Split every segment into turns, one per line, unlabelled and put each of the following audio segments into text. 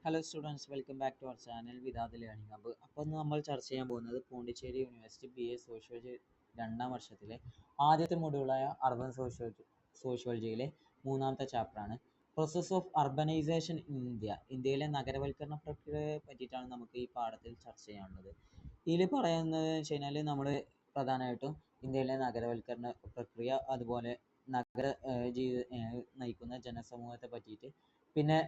Hello students, welcome back to our channel വിദാത് learning hub. അപ്പോൾ ഇന്ന് നമ്മൾ ചർച്ച ചെയ്യാൻ പോകുന്നത് പോണ്ടിച്ചേരി യൂണിവേഴ്സിറ്റി BA സോഷ്യോളജി 2ാം വർഷത്തിലെ ആദ്യത്തെ മൊഡ്യൂളായ അർബൻ സോഷ്യോളജിയിലെ 3ാമത്തെ ചാപ്റ്ററാണ് process of urbanisation in India. ഇന്ത്യയിലെ നഗരവൽക്കരണ പ്രക്രിയയെ പറ്റിയിട്ടാണ് നമുക്ക് ഈ പാഠത്തിൽ ചർച്ച ചെയ്യാനുള്ളത്. ഇതിൽ പറയുന്നത് വെച്ച് കഴിഞ്ഞാൽ നമ്മൾ പ്രധാനമായിട്ടും ഇന്ത്യയിലെ നഗരവൽക്കരണ പ്രക്രിയ, അതുപോലെ നഗര നയിക്കുന്ന ജനസമൂഹത്തെ പറ്റിയിട്ട്, പിന്നെ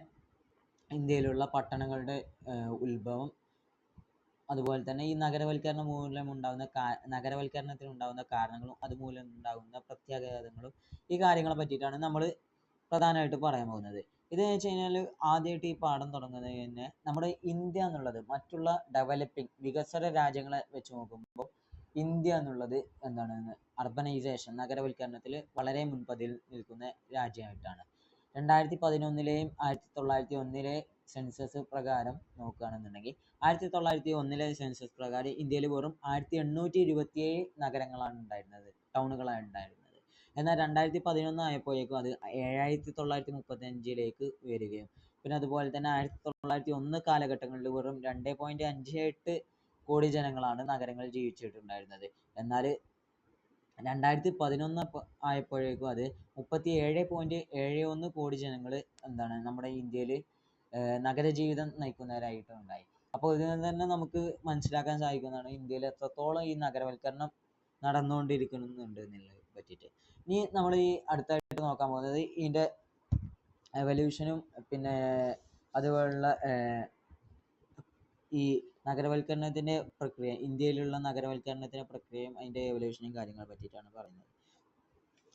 ഇന്ത്യയിലുള്ള പട്ടണങ്ങളുടെ ഉത്ഭവം, അതുപോലെ തന്നെ ഈ നഗരവൽക്കരണത്തിനുണ്ടാകുന്ന കാരണങ്ങളും അതുമൂലം ഉണ്ടാകുന്ന പ്രത്യാഘാതങ്ങളും ഈ കാര്യങ്ങളെ പറ്റിയിട്ടാണ് നമ്മൾ പ്രധാനമായിട്ട് പറയാൻ പോകുന്നത്. ഇത് വെച്ച് കഴിഞ്ഞാൽ ആദ്യമായിട്ട് ഈ പാഠം തുടങ്ങുന്നത് തന്നെ നമ്മുടെ ഇന്ത്യ എന്നുള്ളത് മറ്റുള്ള ഡെവലപ്പിംഗ് വികസ്വര രാജ്യങ്ങളെ വെച്ച് നോക്കുമ്പോൾ ഇന്ത്യ എന്നുള്ളത് എന്താണ്, അർബനൈസേഷൻ നഗരവൽക്കരണത്തിൽ വളരെ മുൻപന്തിയിൽ നിൽക്കുന്ന രാജ്യമായിട്ടാണ്. 2011 1901 സെൻസസ് പ്രകാരം നോക്കുകയാണെന്നുണ്ടെങ്കിൽ 1901 സെൻസസ് പ്രകാരം ഇന്ത്യയിൽ വെറും 1827 നഗരങ്ങളാണ് ഉണ്ടായിരുന്നത്, ടൗണുകളാണ് ഉണ്ടായിരുന്നത്. എന്നാൽ 2011 ആയപ്പോഴേക്കും അത് 7935 വരികയും, പിന്നെ അതുപോലെ തന്നെ 1901 കാലഘട്ടങ്ങളിൽ വെറും 2.58 കോടി ജനങ്ങളാണ് നഗരങ്ങളിൽ ജീവിച്ചിട്ടുണ്ടായിരുന്നത്. എന്നാൽ 2011 ആയപ്പോഴേക്കും അത് 37.71 കോടി ജനങ്ങൾ എന്താണ് നമ്മുടെ ഇന്ത്യയിൽ നഗരജീവിതം നയിക്കുന്നവരായിട്ടുണ്ടായി. അപ്പോൾ ഇതിൽ നിന്ന് തന്നെ നമുക്ക് മനസ്സിലാക്കാൻ സാധിക്കുന്നതാണ് ഇന്ത്യയിൽ എത്രത്തോളം ഈ നഗരവൽക്കരണം നടന്നുകൊണ്ടിരിക്കുന്നുണ്ട് എന്നുള്ളതിനെ പറ്റിയിട്ട്. ഇനി നമ്മൾ ഈ അടുത്തായിട്ട് നോക്കാൻ പോകുന്നത് ഇതിൻ്റെ എവല്യൂഷനും പിന്നെ അതുപോലുള്ള ഈ നഗരവൽക്കരണത്തിൻ്റെ പ്രക്രിയ, ഇന്ത്യയിലുള്ള നഗരവൽക്കരണത്തിൻ്റെ പ്രക്രിയയും അതിൻ്റെ എവല്യൂഷനും കാര്യങ്ങളെ പറ്റിയിട്ടാണ് പറയുന്നത്.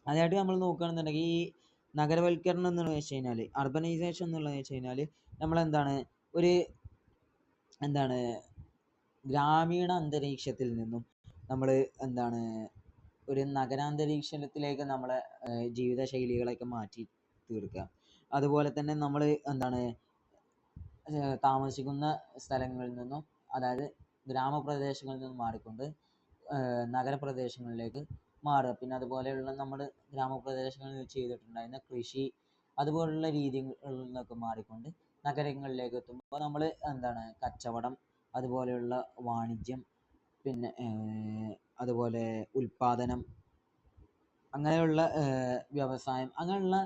അതായിട്ട് നമ്മൾ നോക്കുകയാണെന്നുണ്ടെങ്കിൽ ഈ നഗരവൽക്കരണം എന്നുള്ളത് വെച്ച് കഴിഞ്ഞാൽ, അർബനൈസേഷൻ എന്നുള്ളത് വെച്ച് കഴിഞ്ഞാൽ നമ്മളെന്താണ് ഗ്രാമീണ അന്തരീക്ഷത്തിൽ നിന്നും നമ്മൾ ഒരു നഗരാന്തരീക്ഷത്തിലേക്ക് നമ്മളെ ജീവിതശൈലികളൊക്കെ മാറ്റി തീർക്കുക. അതുപോലെ തന്നെ നമ്മൾ താമസിക്കുന്ന സ്ഥലങ്ങളിൽ നിന്നും, അതായത് ഗ്രാമപ്രദേശങ്ങളിൽ നിന്നും മാറിക്കൊണ്ട് നഗരപ്രദേശങ്ങളിലേക്ക് മാറുക. പിന്നെ അതുപോലെയുള്ള നമ്മൾ ഗ്രാമപ്രദേശങ്ങളിൽ ചെയ്തിട്ടുണ്ടായിരുന്ന കൃഷി അതുപോലുള്ള രീതികളിൽ നിന്നൊക്കെ മാറിക്കൊണ്ട് നഗരങ്ങളിലേക്ക് എത്തുമ്പോൾ നമ്മൾ കച്ചവടം, അതുപോലെയുള്ള വാണിജ്യം, പിന്നെ അതുപോലെ ഉൽപാദനം, അങ്ങനെയുള്ള വ്യവസായം, അങ്ങനെയുള്ള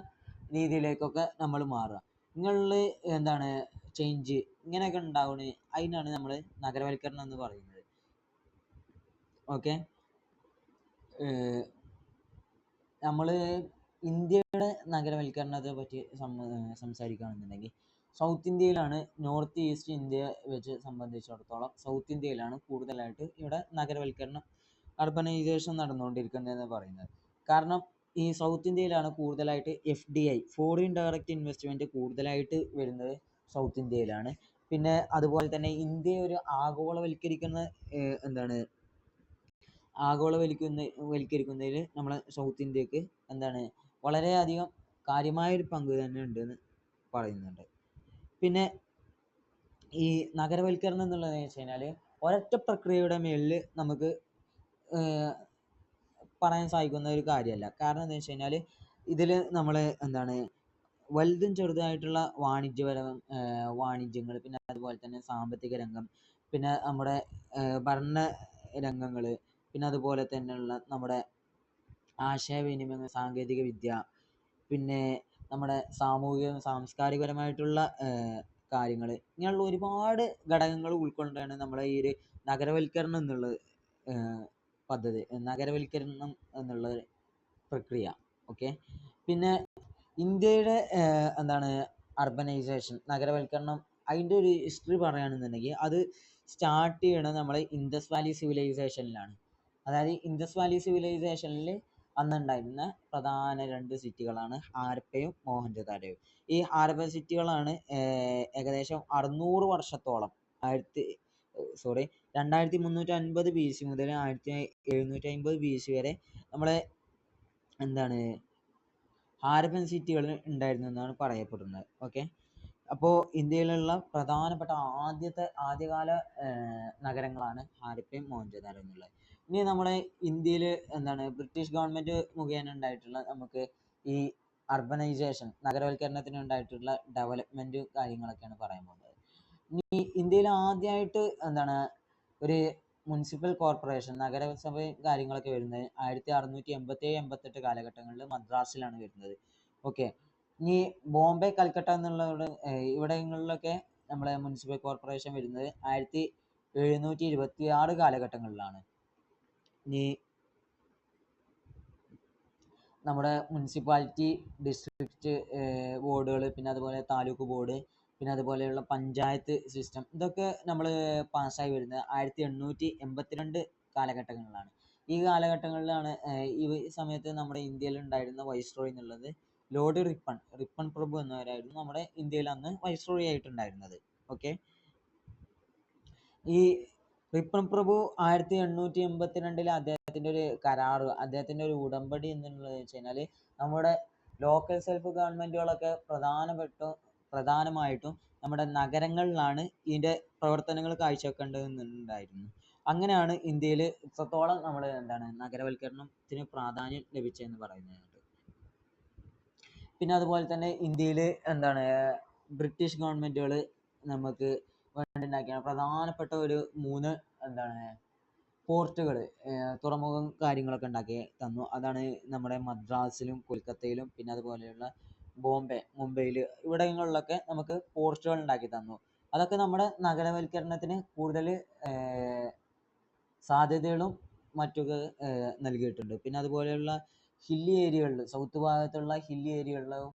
രീതിയിലേക്കൊക്കെ നമ്മൾ മാറുക. നിങ്ങളിൽ ചേഞ്ച് ഇങ്ങനെയൊക്കെ ഉണ്ടാവുന്നത്, അതിനാണ് നമ്മൾ നഗരവൽക്കരണം എന്ന് പറയുന്നത്. ഓക്കെ, നമ്മൾ ഇന്ത്യയുടെ നഗരവൽക്കരണത്തെ പറ്റി സംസാരിക്കുകയാണെന്നുണ്ടെങ്കിൽ സൗത്ത് ഇന്ത്യയിലാണ്, നോർത്ത് ഈസ്റ്റ് ഇന്ത്യ വെച്ച് സംബന്ധിച്ചിടത്തോളം സൗത്ത് ഇന്ത്യയിലാണ് കൂടുതലായിട്ട് ഇവിടെ നഗരവൽക്കരണം, അർബനൈസേഷൻ നടന്നുകൊണ്ടിരിക്കുന്നതെന്ന് പറയുന്നത്. കാരണം ഈ സൗത്ത് ഇന്ത്യയിലാണ് കൂടുതലായിട്ട് FDI, ഫോറിൻ ഡയറക്റ്റ് ഇൻവെസ്റ്റ്മെൻറ്റ് കൂടുതലായിട്ട് വരുന്നത് സൗത്ത് ഇന്ത്യയിലാണ്. പിന്നെ അതുപോലെ തന്നെ ഇന്ത്യ ഒരു ആഗോളവൽക്കരിക്കുന്നതിൽ നമ്മളെ സൗത്ത് ഇന്ത്യക്ക് വളരെയധികം കാര്യമായൊരു പങ്ക് തന്നെ ഉണ്ടെന്ന് പറയുന്നുണ്ട്. പിന്നെ ഈ നഗരവൽക്കരണം എന്നുള്ളത് വെച്ച് കഴിഞ്ഞാൽ ഒരൊറ്റ പ്രക്രിയയുടെ മേലിൽ നമുക്ക് പറയാൻ സാധിക്കുന്ന ഒരു കാര്യമല്ല. കാരണം എന്താ വെച്ച് കഴിഞ്ഞാൽ ഇതിൽ നമ്മൾ വലുതും ചെറുതായിട്ടുള്ള വാണിജ്യങ്ങൾ, പിന്നെ അതുപോലെ തന്നെ സാമ്പത്തിക രംഗം, പിന്നെ നമ്മുടെ ഭരണ രംഗങ്ങൾ, പിന്നെ അതുപോലെ തന്നെയുള്ള നമ്മുടെ ആശയവിനിമയ സാങ്കേതിക വിദ്യ, പിന്നെ നമ്മുടെ സാംസ്കാരികപരമായിട്ടുള്ള കാര്യങ്ങൾ, ഇങ്ങനെയുള്ള ഒരുപാട് ഘടകങ്ങൾ ഉൾക്കൊണ്ടാണ് നമ്മളെ ഈ ഒരു നഗരവൽക്കരണം എന്നുള്ള പ്രക്രിയ. ഓക്കെ, പിന്നെ ഇന്ത്യയുടെ അർബനൈസേഷൻ നഗരവൽക്കരണം അതിൻ്റെ ഒരു ഹിസ്റ്ററി പറയുകയാണെന്നുണ്ടെങ്കിൽ അത് സ്റ്റാർട്ട് ചെയ്യണത് നമ്മളെ ഇൻഡസ് വാലി സിവിലൈസേഷനിലാണ്. അതായത് ഇൻഡസ് വാലി സിവിലൈസേഷനിൽ അന്നുണ്ടായിരുന്ന പ്രധാന 2 സിറ്റികളാണ് ഹാരപ്പയും മോഹൻജദാരോയും. ഈ ഹാരപ്പ സിറ്റികളാണ് ഏകദേശം 600 വർഷത്തോളം 2350 BC മുതൽ 1750 BC വരെ നമ്മളെ ഹാരപ്പൻ സിറ്റികൾ ഉണ്ടായിരുന്നു എന്നാണ് പറയപ്പെടുന്നത്. ഓക്കെ, അപ്പോൾ ഇന്ത്യയിലുള്ള പ്രധാനപ്പെട്ട ആദ്യകാല നഗരങ്ങളാണ് ഹാരപ്പയും മോഹൻജദാരോ എന്നുള്ളത്. ഇനി നമ്മുടെ ഇന്ത്യയിൽ ബ്രിട്ടീഷ് ഗവൺമെൻറ് മുഖേന ഉണ്ടായിട്ടുള്ള നമുക്ക് ഈ അർബനൈസേഷൻ നഗരവൽക്കരണത്തിന് ഉണ്ടായിട്ടുള്ള ഡെവലപ്മെൻറ്റ് കാര്യങ്ങളൊക്കെയാണ് പറയാൻ പോകുന്നത്. ഇനി ഇന്ത്യയിൽ ആദ്യമായിട്ട് എന്താണ് ഒരു മുനിസിപ്പൽ കോർപ്പറേഷൻ നഗരസഭയും കാര്യങ്ങളൊക്കെ വരുന്നത് 1687-88 കാലഘട്ടങ്ങളിൽ മദ്രാസിലാണ് വരുന്നത്. ഓക്കെ. ഇനി ബോംബെ, കൽക്കട്ട എന്നുള്ള ഇവിടങ്ങളിലൊക്കെ നമ്മളെ മുനിസിപ്പൽ കോർപ്പറേഷൻ വരുന്നത് 1726 കാലഘട്ടങ്ങളിലാണ്. ഇനി നമ്മുടെ മുനിസിപ്പാലിറ്റി, ഡിസ്ട്രിക്റ്റ് ബോർഡുകൾ, പിന്നെ അതുപോലെ താലൂക്ക് ബോർഡ്, പിന്നെ അതുപോലെയുള്ള പഞ്ചായത്ത് സിസ്റ്റം, ഇതൊക്കെ നമ്മൾ പാസ്സായി വരുന്നത് 1882 കാലഘട്ടങ്ങളിലാണ്. ഈ കാലഘട്ടങ്ങളിലാണ് ഈ സമയത്ത് നമ്മുടെ ഇന്ത്യയിൽ ഉണ്ടായിരുന്ന വൈസ്രോയി എന്നുള്ളത് ലോർഡ് റിപ്പൺ പ്രഭു എന്നവരായിരുന്നു നമ്മുടെ ഇന്ത്യയിൽ അന്ന് വൈസ്രോയി ആയിട്ടുണ്ടായിരുന്നത്. ഓക്കെ. ഈ റിപ്പൺ പ്രഭു 1882 അദ്ദേഹത്തിന്റെ ഒരു കരാറ്, അദ്ദേഹത്തിന്റെ ഒരു ഉടമ്പടി എന്നുള്ളത് വെച്ച് കഴിഞ്ഞാൽ നമ്മുടെ ലോക്കൽ സെൽഫ് ഗവൺമെന്റുകളൊക്കെ പ്രധാനമായിട്ടും നമ്മുടെ നഗരങ്ങളിലാണ് ഇതിന്റെ പ്രവർത്തനങ്ങൾ കാഴ്ചവെക്കേണ്ടതെന്നുണ്ടായിരുന്നു. അങ്ങനെയാണ് ഇന്ത്യയിൽ ഇത്രത്തോളം നമ്മൾ നഗരവൽക്കരണത്തിന് പ്രാധാന്യം ലഭിച്ചതെന്ന് പറയുന്നത്. പിന്നെ അതുപോലെ തന്നെ ഇന്ത്യയിൽ ബ്രിട്ടീഷ് ഗവൺമെന്റുകൾ നമുക്ക് വേണ്ടിയുണ്ടാക്കിയ പ്രധാനപ്പെട്ട ഒരു 3 പോർട്ടുകൾ, തുറമുഖം കാര്യങ്ങളൊക്കെ ഉണ്ടാക്കി തന്നു. അതാണ് നമ്മുടെ മദ്രാസിലും കൊൽക്കത്തയിലും പിന്നെ അതുപോലെയുള്ള മുംബൈയിൽ ഇവിടങ്ങളിലൊക്കെ നമുക്ക് പോർട്ടുകൾ ഉണ്ടാക്കി തന്നു. അതൊക്കെ നമ്മുടെ നഗരവൽക്കരണത്തിന് കൂടുതൽ സാധ്യതകളും മറ്റൊക്കെ നൽകിയിട്ടുണ്ട്. പിന്നെ അതുപോലെയുള്ള ഹില്ലി ഏരിയകളിൽ, സൗത്ത് ഭാഗത്തുള്ള ഹില്ലി ഏരിയകളിലും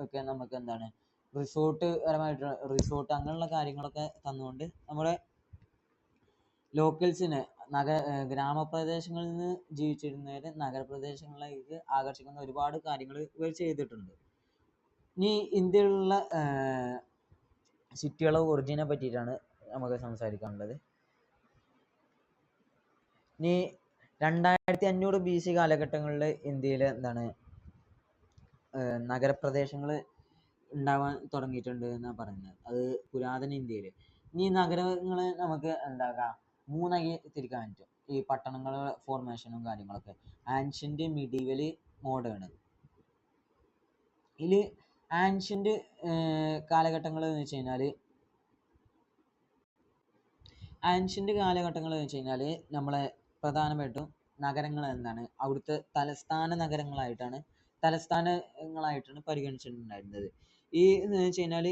ഒക്കെ നമുക്ക് റിസോർട്ട് അങ്ങനെയുള്ള കാര്യങ്ങളൊക്കെ തന്നുകൊണ്ട് നമ്മുടെ ലോക്കൽസിനെ ഗ്രാമപ്രദേശങ്ങളിൽ നിന്ന് ജീവിച്ചിരുന്നവരെ നഗരപ്രദേശങ്ങളിലേക്ക് ആകർഷിക്കുന്ന ഒരുപാട് കാര്യങ്ങൾ ഇവർ ചെയ്തിട്ടുണ്ട്. ഇനി ഇന്ത്യയിലുള്ള സിറ്റികളെ ഒറിജിനെ പറ്റിയിട്ടാണ് നമുക്ക് സംസാരിക്കാനുള്ളത്. ഇനി 2500 BC കാലഘട്ടങ്ങളിൽ ഇന്ത്യയിൽ നഗരപ്രദേശങ്ങൾ ഉണ്ടാവാൻ തുടങ്ങിയിട്ടുണ്ട് എന്നാണ് പറയുന്നത്. അത് പുരാതന ഇന്ത്യയിൽ. ഇനി നഗരങ്ങളെ നമുക്ക് മൂന്നായി തിരിക്കാൻ പറ്റും. ഈ പട്ടണങ്ങളുടെ ഫോർമേഷനും കാര്യങ്ങളൊക്കെ ആൻഷ്യന്റ്, മിഡീവൽ, മോഡേൺ. ഇതിൽ ആൻഷ്യന്റ് കാലഘട്ടങ്ങൾ എന്ന് വെച്ച് കഴിഞ്ഞാൽ നമ്മളെ പ്രധാനമായിട്ടും നഗരങ്ങൾ അവിടുത്തെ തലസ്ഥാനങ്ങളായിട്ടാണ് പരിഗണിച്ചിട്ടുണ്ടായിരുന്നത്. ഈ എന്ന് വെച്ച് കഴിഞ്ഞാൽ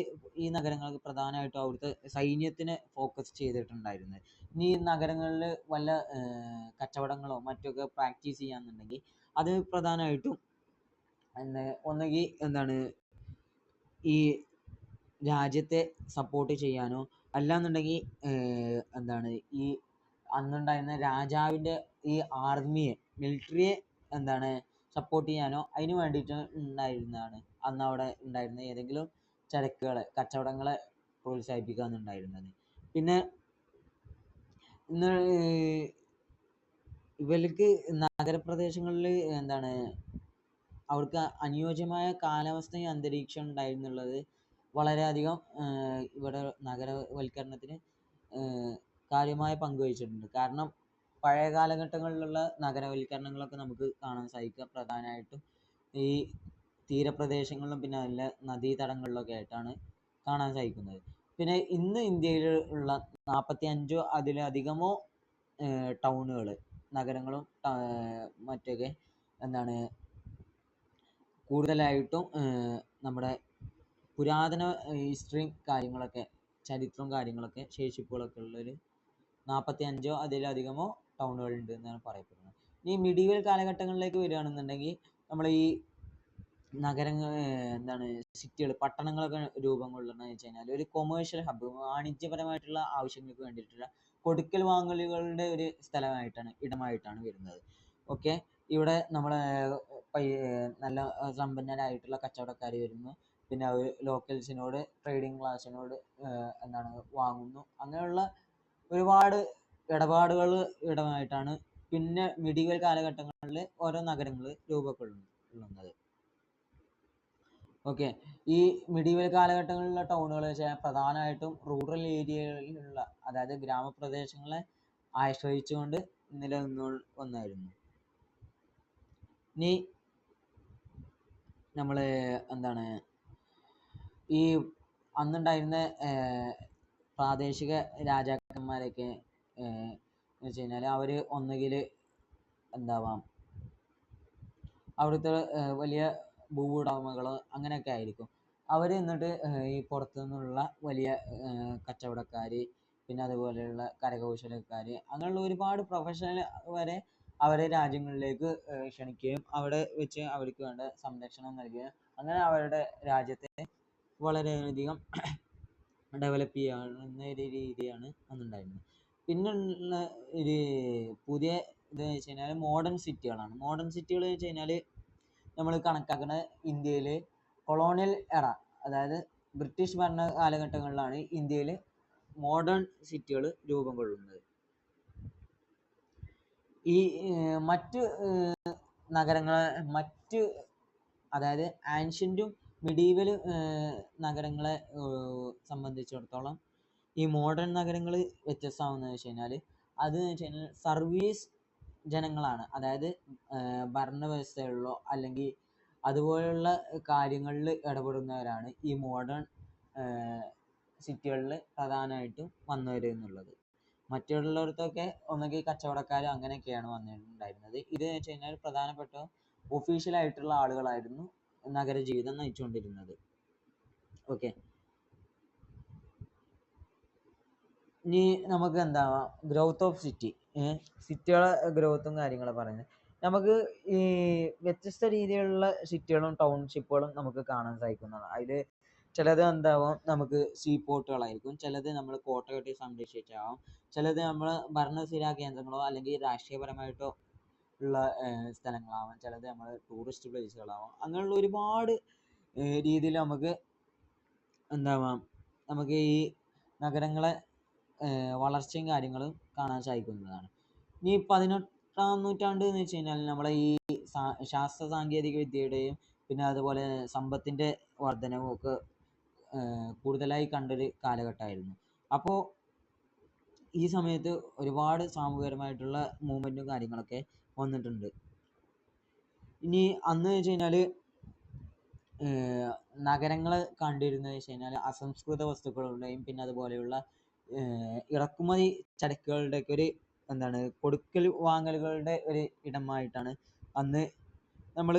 ഈ നഗരങ്ങൾക്ക് പ്രധാനമായിട്ടും അവിടുത്തെ സൈന്യത്തിനെ ഫോക്കസ് ചെയ്തിട്ടുണ്ടായിരുന്നത്. ഇനി ഈ നഗരങ്ങളിൽ വല്ല കച്ചവടങ്ങളോ മറ്റൊക്കെ പ്രാക്ടീസ് ചെയ്യാന്നുണ്ടെങ്കിൽ അത് പ്രധാനമായിട്ടും ഒന്നുകിൽ ഈ രാജ്യത്തെ സപ്പോർട്ട് ചെയ്യാനോ അല്ലാന്നുണ്ടെങ്കിൽ ഈ അന്നുണ്ടായിരുന്ന രാജാവിൻ്റെ ഈ ആർമിയെ, മിലിറ്ററിയെ സപ്പോർട്ട് ചെയ്യാനോ അതിന് വേണ്ടിയിട്ട് ഉണ്ടായിരുന്നതാണ് അന്ന് അവിടെ ഉണ്ടായിരുന്ന ഏതെങ്കിലും കച്ചവടങ്ങളെ പ്രോത്സാഹിപ്പിക്കുക എന്നുണ്ടായിരുന്നത്. പിന്നെ ഇവർക്ക് നഗരപ്രദേശങ്ങളിൽ അവർക്ക് അനുയോജ്യമായ കാലാവസ്ഥയും അന്തരീക്ഷം ഉണ്ടായിരുന്നുള്ളത് വളരെയധികം ഇവിടെ നഗരവൽക്കരണത്തിന് കാര്യമായ പങ്ക് വഹിച്ചിട്ടുണ്ട്. കാരണം പഴയ കാലഘട്ടങ്ങളിലുള്ള നഗരവൽക്കരണങ്ങളൊക്കെ നമുക്ക് കാണാൻ സാധിക്കുക പ്രധാനമായിട്ടും ഈ തീരപ്രദേശങ്ങളിലും പിന്നെ നല്ല നദീതടങ്ങളിലൊക്കെ ആയിട്ടാണ് കാണാൻ സാധിക്കുന്നത്. പിന്നെ ഇന്ന് ഇന്ത്യയിൽ ഉള്ള 45 അതിലധികമോ ടൗണുകൾ, നഗരങ്ങളും മറ്റൊക്കെ കൂടുതലായിട്ടും നമ്മുടെ പുരാതന ഹിസ്റ്ററിയും കാര്യങ്ങളൊക്കെ, ചരിത്രവും കാര്യങ്ങളൊക്കെ ശേഷിപ്പുകളൊക്കെ ഉള്ളൊരു 45 അതിലധികമോ ടൗണുകൾ ഉണ്ട് എന്നാണ് പറയപ്പെടുന്നത്. ഈ മിഡീവൽ കാലഘട്ടങ്ങളിലേക്ക് വരികയാണെന്നുണ്ടെങ്കിൽ നമ്മൾ ഈ നഗരങ്ങൾ സിറ്റികൾ, പട്ടണങ്ങളൊക്കെ രൂപം കൊള്ളുന്നതെന്ന് വെച്ച് കഴിഞ്ഞാൽ ഒരു കൊമേഴ്ഷ്യൽ ഹബ്ബ്, വാണിജ്യപരമായിട്ടുള്ള ആവശ്യങ്ങൾക്ക് വേണ്ടിയിട്ടുള്ള കൊടുക്കൽ വാങ്ങലുകളുടെ ഒരു ഇടമായിട്ടാണ് വരുന്നത്. ഓക്കെ. ഇവിടെ നമ്മളെ നല്ല സമ്പന്നരായിട്ടുള്ള കച്ചവടക്കാർ വരുന്നു, പിന്നെ അവർ ലോക്കൽസിനോട്, ട്രേഡിങ് ക്ലാസ്സിനോട് വാങ്ങുന്നു. അങ്ങനെയുള്ള ഒരുപാട് ഇടമായിട്ടാണ് പിന്നെ മിഡീവൽ കാലഘട്ടങ്ങളിൽ ഓരോ നഗരങ്ങൾ രൂപപ്പെടുന്നത്. ഓക്കെ. ഈ മിഡീവൽ കാലഘട്ടങ്ങളിലുള്ള ടൗണുകൾ വെച്ചാൽ പ്രധാനമായിട്ടും റൂറൽ ഏരിയകളിലുള്ള, അതായത് ഗ്രാമപ്രദേശങ്ങളെ ആശ്രയിച്ചുകൊണ്ട് നിലനിന്നു വന്നായിരുന്നു. ഇനി നമ്മൾ ഈ അന്നുണ്ടായിരുന്ന പ്രാദേശിക രാജാക്കന്മാരൊക്കെ എന്ന് വെച്ച് കഴിഞ്ഞാൽ അവർ ഒന്നുകിൽ എന്താവാം അവിടുത്തെ വലിയ ഭൂവുടമകൾ അങ്ങനെയൊക്കെ ആയിരിക്കും. അവർ എന്നിട്ട് ഈ പുറത്തു നിന്നുള്ള വലിയ കച്ചവടക്കാർ, പിന്നെ അതുപോലെയുള്ള കരകൗശലക്കാർ, അങ്ങനെയുള്ള ഒരുപാട് പ്രൊഫഷണൽ വരെ അവരെ രാജ്യങ്ങളിലേക്ക് ക്ഷണിക്കുകയും അവിടെ വെച്ച് അവർക്ക് വേണ്ട സംരക്ഷണം നൽകുകയും അങ്ങനെ അവരുടെ രാജ്യത്തെ വളരെയധികം ഡെവലപ്പ് ചെയ്യാവുന്ന ഒരു രീതിയാണ് അന്നുണ്ടായിരുന്നത്. പിന്നുള്ള ഒരു പുതിയ ഇതെന്ന് വെച്ച് കഴിഞ്ഞാൽ മോഡേൺ സിറ്റികളാണ്. മോഡേൺ സിറ്റികൾ എന്ന് വെച്ച് കഴിഞ്ഞാൽ നമ്മൾ കണക്കാക്കുന്നത് ഇന്ത്യയിൽ കൊളോണിയൽ എറ, അതായത് ബ്രിട്ടീഷ് ഭരണ കാലഘട്ടങ്ങളിലാണ് ഇന്ത്യയിൽ മോഡേൺ സിറ്റികൾ രൂപം കൊള്ളുന്നത്. ഈ മറ്റ് നഗരങ്ങളെ അതായത് ആൻഷ്യൻറ്റും മിഡീവൽ നഗരങ്ങളെ സംബന്ധിച്ചിടത്തോളം ഈ മോഡേൺ നഗരങ്ങൾ വ്യത്യസ്തമാവുന്നതെന്ന് വെച്ച് കഴിഞ്ഞാൽ അതെന്ന് വെച്ച് കഴിഞ്ഞാൽ സർവീസ് ജനങ്ങളാണ്. അതായത് ഭരണവ്യവസ്ഥകളിലോ അല്ലെങ്കിൽ അതുപോലുള്ള കാര്യങ്ങളിൽ ഇടപെടുന്നവരാണ് ഈ മോഡേൺ സിറ്റികളിൽ പ്രധാനമായിട്ടും വന്നവർ എന്നുള്ളത്. മറ്റുള്ളിടത്തൊക്കെ ഒന്നുകിൽ കച്ചവടക്കാർ അങ്ങനെയൊക്കെയാണ് വന്നിട്ടുണ്ടായിരുന്നത്. ഇത് വെച്ച് കഴിഞ്ഞാൽ പ്രധാനപ്പെട്ട ഒഫീഷ്യലായിട്ടുള്ള ആളുകളായിരുന്നു നഗരജീവിതം നയിച്ചുകൊണ്ടിരുന്നത്. ഓക്കെ, ഇനി നമുക്ക് എന്താ ഗ്രോത്ത് ഓഫ് സിറ്റി, സിറ്റികളെ ഗ്രോത്തും കാര്യങ്ങളും പറയുന്നത്. നമുക്ക് ഈ വ്യത്യസ്ത രീതിയിലുള്ള സിറ്റികളും ടൗൺഷിപ്പുകളും നമുക്ക് കാണാൻ സാധിക്കുന്നതാണ്. അതിൽ ചിലത് എന്താവും നമുക്ക് സീ പോർട്ടുകളായിരിക്കും, ചിലത് നമ്മൾ കോട്ട കെട്ടി സംരക്ഷിച്ചാവും, ചിലത് നമ്മൾ ഭരണസിരാ കേന്ദ്രങ്ങളോ അല്ലെങ്കിൽ രാഷ്ട്രീയപരമായിട്ടോ ഉള്ള സ്ഥലങ്ങളാവാം, ചിലത് നമ്മൾ ടൂറിസ്റ്റ് പ്ലേസുകളാവാം. അങ്ങനെയുള്ള ഒരുപാട് രീതിയിൽ നമുക്ക് എന്താവാം നമുക്ക് ഈ നഗരങ്ങളെ വളർച്ചയും കാര്യങ്ങളും കാണാൻ സാധിക്കുന്നതാണ്. ഇനി 18ാം നൂറ്റാണ്ട് എന്ന് വെച്ച് കഴിഞ്ഞാൽ നമ്മളെ ഈ ശാസ്ത്ര സാങ്കേതിക വിദ്യയുടെയും പിന്നെ അതുപോലെ സമ്പത്തിൻ്റെ വർധനവും ഒക്കെ കൂടുതലായി കണ്ടൊരു കാലഘട്ടമായിരുന്നു. അപ്പോൾ ഈ സമയത്ത് ഒരുപാട് സാമൂഹികപരമായിട്ടുള്ള മൂവ്മെൻറ്റും കാര്യങ്ങളൊക്കെ വന്നിട്ടുണ്ട്. ഇനി അന്ന് വെച്ച് കഴിഞ്ഞാൽ നഗരങ്ങൾ കണ്ടിരുന്നത് വെച്ച് കഴിഞ്ഞാൽ അസംസ്കൃത വസ്തുക്കളുടെയും പിന്നെ അതുപോലെയുള്ള ഇറക്കുമതി ചരക്കുകളുടെയൊക്കെ ഒരു കൊടുക്കൽ വാങ്ങലുകളുടെ ഒരു ഇടമായിട്ടാണ് അന്ന് നമ്മൾ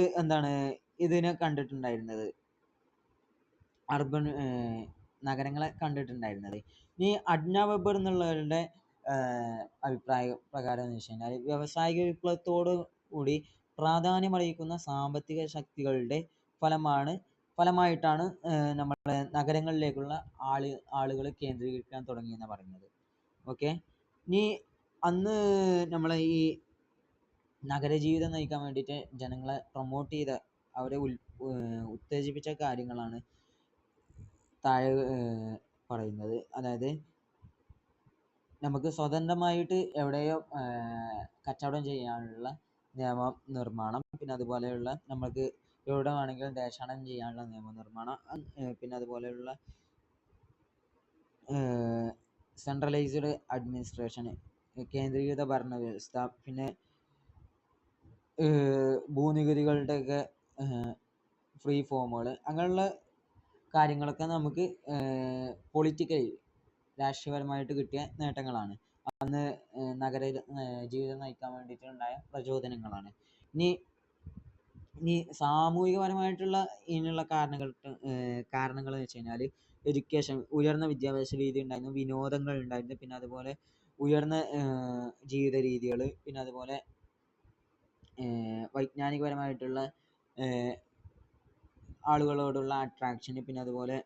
ഇതിനെ കണ്ടിട്ടുണ്ടായിരുന്നത്, അർബൻ നഗരങ്ങളെ കണ്ടിട്ടുണ്ടായിരുന്നത്. ഇനി അഡ്ന വെബർ എന്നുള്ളവരുടെ അഭിപ്രായ പ്രകാരം എന്ന് വെച്ച് കഴിഞ്ഞാൽ വ്യാവസായിക വിപ്ലവത്തോടു കൂടി പ്രാധാന്യമർഹിക്കുന്ന സാമ്പത്തിക ശക്തികളുടെ ഫലമായിട്ടാണ് നമ്മളെ നഗരങ്ങളിലേക്കുള്ള ആളുകൾ കേന്ദ്രീകരിക്കാൻ തുടങ്ങിയെന്ന് പറയുന്നത്. ഓക്കെ, ഇനി അന്ന് നമ്മളെ ഈ നഗരജീവിതം നയിക്കാൻ വേണ്ടിയിട്ട് ജനങ്ങളെ പ്രൊമോട്ട് ചെയ്ത, അവരെ ഉത്തേജിപ്പിച്ച കാര്യങ്ങളാണ് താഴെ പറയുന്നത്. അതായത് നമുക്ക് സ്വതന്ത്രമായിട്ട് എവിടെയോ കച്ചവടം ചെയ്യാനുള്ള നിയമ നിർമ്മാണം, പിന്നെ അതുപോലെയുള്ള നമുക്ക് എവിടെ വേണമെങ്കിലും ദേശാടനം ചെയ്യാനുള്ള നിയമനിർമ്മാണം, പിന്നെ അതുപോലെയുള്ള സെൻട്രലൈസ്ഡ് അഡ്മിനിസ്ട്രേഷൻ, കേന്ദ്രീകൃത ഭരണവ്യവസ്ഥ, പിന്നെ ഭൂനികുതികളുടെയൊക്കെ ഫ്രീ ഫോമുകൾ, അങ്ങനെയുള്ള കാര്യങ്ങളൊക്കെ നമുക്ക് പൊളിറ്റിക്കലി രാഷ്ട്രീയപരമായിട്ട് കിട്ടിയ നേട്ടങ്ങളാണ്. അന്ന് നഗര ജീവിതം നയിക്കാൻ വേണ്ടിയിട്ടുണ്ടായ പ്രചോദനങ്ങളാണ്. ഇനി സാമൂഹികപരമായിട്ടുള്ള ഇതിനുള്ള കാരണങ്ങൾ എന്ന് വെച്ച് കഴിഞ്ഞാൽ എഡ്യൂക്കേഷൻ, ഉയർന്ന വിദ്യാഭ്യാസ രീതി ഉണ്ടായിരുന്നു, വിനോദങ്ങൾ ഉണ്ടായിരുന്നു, പിന്നെ അതുപോലെ ഉയർന്ന ജീവിത രീതികൾ, പിന്നെ അതുപോലെ വൈജ്ഞാനികപരമായിട്ടുള്ള ആളുകളോടുള്ള അട്രാക്ഷൻ, പിന്നെ അതുപോലെ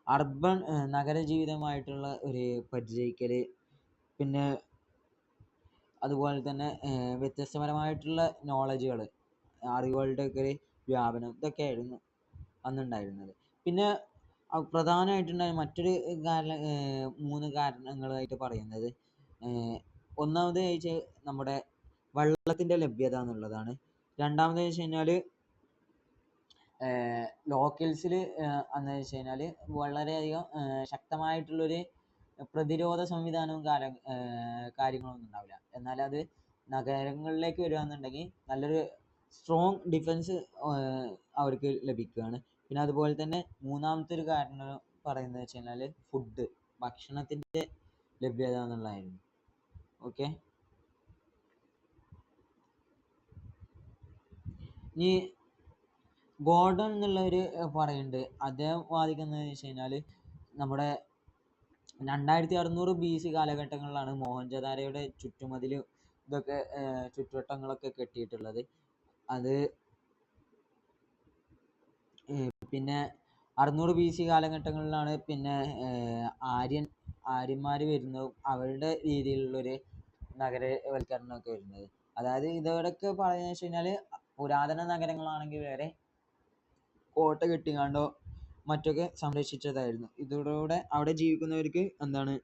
അർബൻ നഗര ജീവിതമായിട്ടുള്ള ഒരു പരിചയിക്കൽ, പിന്നെ അതുപോലെ തന്നെ വ്യത്യസ്തപരമായിട്ടുള്ള നോളജുകൾ, അറിവുകളുടെ ഒക്കെ ഒരു വ്യാപനം, ഇതൊക്കെയായിരുന്നു അന്നുണ്ടായിരുന്നത്. പിന്നെ പ്രധാനമായിട്ടുണ്ടായ മറ്റൊരു 3 കാരണങ്ങളായിട്ട് പറയുന്നത്, ഒന്നാമത് വെച്ചാൽ നമ്മുടെ വെള്ളത്തിൻ്റെ ലഭ്യത എന്നുള്ളതാണ്. രണ്ടാമത് വെച്ച് കഴിഞ്ഞാൽ ലോക്കൽസിൽ അന്ന് വെച്ച് കഴിഞ്ഞാൽ വളരെയധികം ശക്തമായിട്ടുള്ളൊരു പ്രതിരോധ സംവിധാനവും കാര്യങ്ങളൊന്നും ഉണ്ടാവില്ല. എന്നാൽ അത് നഗരങ്ങളിലേക്ക് വരികയാണെന്നുണ്ടെങ്കിൽ നല്ലൊരു സ്ട്രോങ് ഡിഫൻസ് അവർക്ക് ലഭിക്കുകയാണ്. പിന്നെ അതുപോലെ തന്നെ മൂന്നാമത്തെ ഒരു കാരണം പറയുന്നത് വെച്ച് കഴിഞ്ഞാൽ ഫുഡ്, ഭക്ഷണത്തിൻ്റെ ലഭ്യത എന്നുള്ളതായിരുന്നു. ഓക്കെ, ഇനി ഗോർഡൺ എന്നുള്ളവർ പറയുന്നുണ്ട്, അദ്ദേഹം വാദിക്കുന്നത് വെച്ച് കഴിഞ്ഞാൽ നമ്മുടെ 2600 BC കാലഘട്ടങ്ങളിലാണ് മോഹൻജദാരോയുടെ ചുറ്റുമതിൽ ഇതൊക്കെ ചുറ്റുവട്ടങ്ങളൊക്കെ കെട്ടിയിട്ടുള്ളത്. അത് പിന്നെ 600 BC കാലഘട്ടങ്ങളിലാണ് പിന്നെ ആര്യന്മാർ വരുന്നതും അവരുടെ രീതിയിലുള്ളൊരു നഗരവൽക്കരണമൊക്കെ വരുന്നത്. അതായത് ഇതോടൊക്കെ പറയുന്നത് വെച്ച് കഴിഞ്ഞാൽ പുരാതന നഗരങ്ങളാണെങ്കിൽ വരെ കോട്ട കെട്ടിക്കാണ്ടോ മറ്റൊക്കെ സംരക്ഷിച്ചതായിരുന്നു. ഇതിലൂടെ അവിടെ ജീവിക്കുന്നവർക്ക് എന്താണ്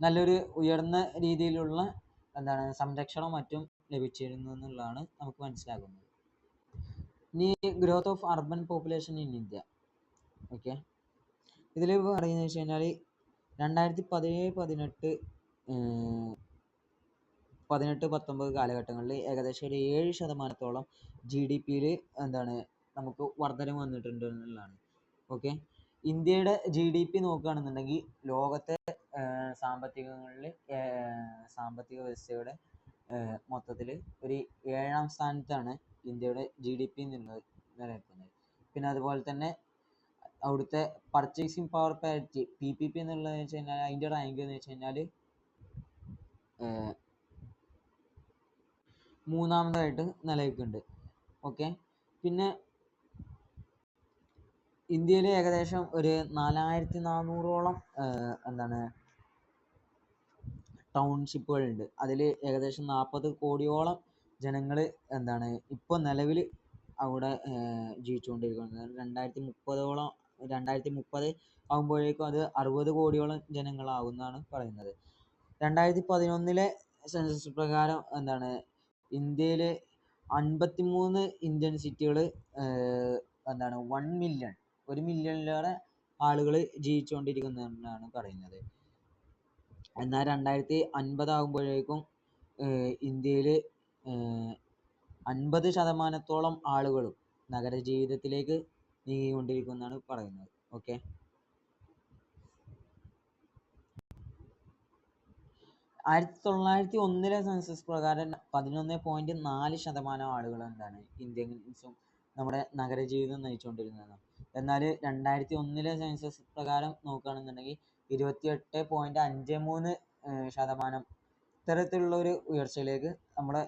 നല്ലൊരു ഉയർന്ന രീതിയിലുള്ള സംരക്ഷണം മറ്റും ലഭിച്ചിരുന്നു എന്നുള്ളതാണ് നമുക്ക് മനസ്സിലാകുന്നത്. ഇനി growth of urban population in India. Okay, ഇതിൽ പറയുന്നത് വെച്ച് കഴിഞ്ഞാൽ 2017-18 കാലഘട്ടങ്ങളിൽ ഏകദേശം ഒരു 7% GDP-യിൽ നമുക്ക് വർധനം വന്നിട്ടുണ്ട് എന്നുള്ളതാണ്. ഓക്കെ, ഇന്ത്യയുടെ GDP നോക്കുകയാണെന്നുണ്ടെങ്കിൽ ലോകത്തെ സാമ്പത്തിക വ്യവസ്ഥയുടെ മൊത്തത്തിൽ ഒരു 7ാം സ്ഥാനത്താണ് ഇന്ത്യയുടെ GDP എന്നുള്ളത് നിലനിൽക്കുന്നത്. പിന്നെ അതുപോലെ തന്നെ അവിടുത്തെ പർച്ചേസിങ് പവർ പാരിറ്റി PPP എന്നുള്ളത് വെച്ച് കഴിഞ്ഞാൽ അതിൻ്റെ റാങ്ക് എന്ന് വെച്ച് കഴിഞ്ഞാൽ 3ാമതായിട്ട് നിലനിൽക്കുന്നുണ്ട്. ഓക്കെ, പിന്നെ ഇന്ത്യയിൽ ഏകദേശം ഒരു 4400-ഓളം ടൗൺഷിപ്പുകളുണ്ട്. അതിൽ ഏകദേശം 40 കോടിയോളം ജനങ്ങൾ ഇപ്പോൾ നിലവിൽ അവിടെ ജീവിച്ചുകൊണ്ടിരിക്കുന്നത്. 2030 ആകുമ്പോഴേക്കും അത് 60 കോടിയോളം ജനങ്ങളാവുമെന്നാണ് പറയുന്നത്. 2011 സെൻസസ് പ്രകാരം ഇന്ത്യയിൽ 53 ഇന്ത്യൻ സിറ്റികൾ 1 മില്യണിലേറെ ആളുകൾ ജീവിച്ചുകൊണ്ടിരിക്കുന്നതെന്നാണ് പറയുന്നത്. എന്നാൽ 2050 ആകുമ്പോഴേക്കും ഇന്ത്യയിൽ 50% ആളുകളും നഗരജീവിതത്തിലേക്ക് നീങ്ങിക്കൊണ്ടിരിക്കുമെന്നാണ് പറയുന്നത്. ഓക്കെ, 1901 സെൻസസ് പ്രകാരം 11.4% ആളുകൾ ഇന്ത്യൻസും നമ്മുടെ നഗരജീവിതം നയിച്ചുകൊണ്ടിരുന്നതാണ്. എന്നാൽ 2001 സെൻസസ് പ്രകാരം നോക്കുകയാണെന്നുണ്ടെങ്കിൽ 28.53% ഇത്തരത്തിലുള്ള ഒരു ഉയർച്ചയിലേക്ക് നമ്മുടെ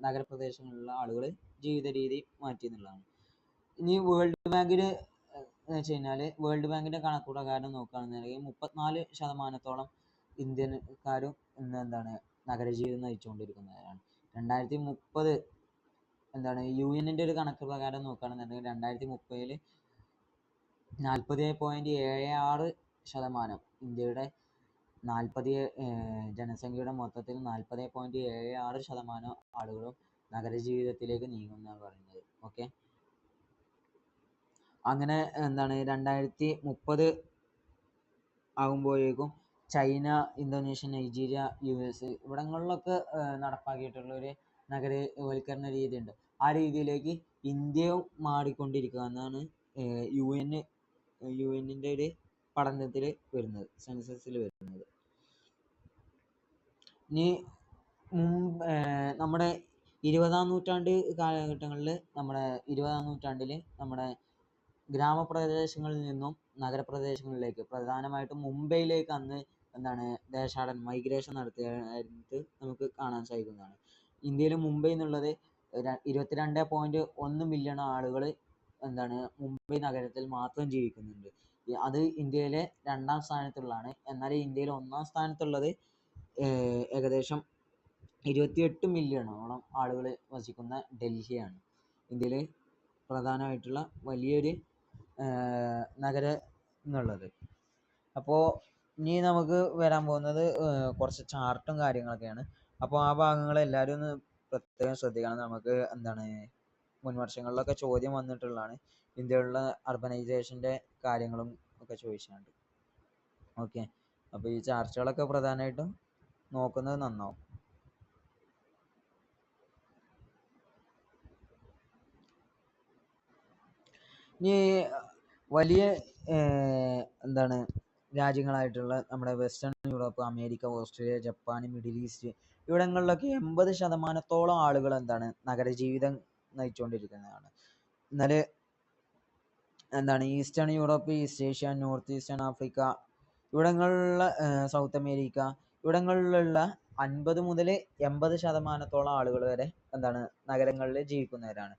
നഗരപ്രദേശങ്ങളിലുള്ള ആളുകൾ ജീവിത രീതി മാറ്റി എന്നുള്ളതാണ്. ഇനി വേൾഡ് ബാങ്കിൻ്റെ കണക്ക് പ്രകാരം നോക്കുകയാണെന്നുണ്ടെങ്കിൽ 34% ഇന്ത്യക്കാരും ഇന്ന് നഗരജീവിതം നയിച്ചുകൊണ്ടിരിക്കുന്നവരാണ്. 2030 UN-ന്റെ ഒരു കണക്ക് പ്രകാരം നോക്കുകയാണെന്നുണ്ടെങ്കിൽ 2030 40.76% ഇന്ത്യയുടെ ജനസംഖ്യയുടെ മൊത്തത്തിൽ 40.76% ആളുകളും നഗരജീവിതത്തിലേക്ക് നീങ്ങുമെന്നാണ് പറയുന്നത്. ഓക്കെ, അങ്ങനെ 2030 ആകുമ്പോഴേക്കും ചൈന, ഇന്തോനേഷ്യ, നൈജീരിയ, US ഇവിടങ്ങളിലൊക്കെ നടപ്പാക്കിയിട്ടുള്ള ഒരു നഗരവൽക്കരണ രീതിയുണ്ട്. ആ രീതിയിലേക്ക് ഇന്ത്യയും മാറിക്കൊണ്ടിരിക്കുക എന്നാണ് UN-ന്റെ ഒരു പഠനത്തിൽ വരുന്നത്, സെൻസസിൽ വരുന്നത്. ഇനി നമ്മുടെ 20ാം നൂറ്റാണ്ട് കാലഘട്ടങ്ങളിൽ നമ്മുടെ 20ാം നൂറ്റാണ്ടിൽ നമ്മുടെ ഗ്രാമപ്രദേശങ്ങളിൽ നിന്നും നഗരപ്രദേശങ്ങളിലേക്ക് പ്രധാനമായിട്ടും മുംബൈയിലേക്ക് അന്ന് ദേശാടനം മൈഗ്രേഷൻ നടത്തിയിട്ട് നമുക്ക് കാണാൻ സാധിക്കുന്നതാണ്. ഇന്ത്യയിൽ മുംബൈ എന്നുള്ളത് 22.1 മില്യൺ ആളുകൾ മുംബൈ നഗരത്തിൽ മാത്രം ജീവിക്കുന്നുണ്ട്. അത് ഇന്ത്യയിലെ 2ാം സ്ഥാനത്തുള്ളതാണ്. എന്നാൽ ഇന്ത്യയിൽ 1ാം സ്ഥാനത്തുള്ളത് ഏകദേശം 28 മില്യണോളം ആളുകൾ വസിക്കുന്ന ഡൽഹിയാണ്. ഇന്ത്യയിൽ പ്രധാനമായിട്ടുള്ള വലിയൊരു നഗരം എന്നുള്ളത്. അപ്പോൾ ഇനി നമുക്ക് വരാൻ പോകുന്നത് കുറച്ച് ചാർട്ടും കാര്യങ്ങളൊക്കെയാണ്. അപ്പോൾ ആ ഭാഗങ്ങൾ എല്ലാവരും ഒന്ന് പ്രത്യേകം ശ്രദ്ധിക്കണം. നമുക്ക് മുൻ വർഷങ്ങളിലൊക്കെ ചോദ്യം വന്നിട്ടുള്ളതാണ് ഇന്ത്യയിലുള്ള അർബനൈസേഷൻ്റെ കാര്യങ്ങളും ഒക്കെ ചോദിച്ചാണ്ട്. ഓക്കെ, അപ്പോൾ ഈ ചാർട്ടുകളൊക്കെ പ്രധാനമായിട്ടും നോക്കുന്നത് നന്നാവും. ഇനി വലിയ എന്താണ് രാജ്യങ്ങളായിട്ടുള്ള നമ്മുടെ Western Europe, America, Australia, Japan, Middle East ഇവിടങ്ങളിലൊക്കെ 80% ആളുകൾ എന്താണ് നഗരജീവിതം നയിച്ചുകൊണ്ടിരിക്കുന്നതാണ്. എന്നാൽ എന്താണ് Eastern Europe, East Asia, north eastern Africa ഇവിടങ്ങളിലുള്ള സൗത്ത് അമേരിക്ക ഇവിടങ്ങളിലുള്ള 50 മുതൽ 80% ആളുകൾ വരെ എന്താണ് നഗരങ്ങളിൽ ജീവിക്കുന്നവരാണ്.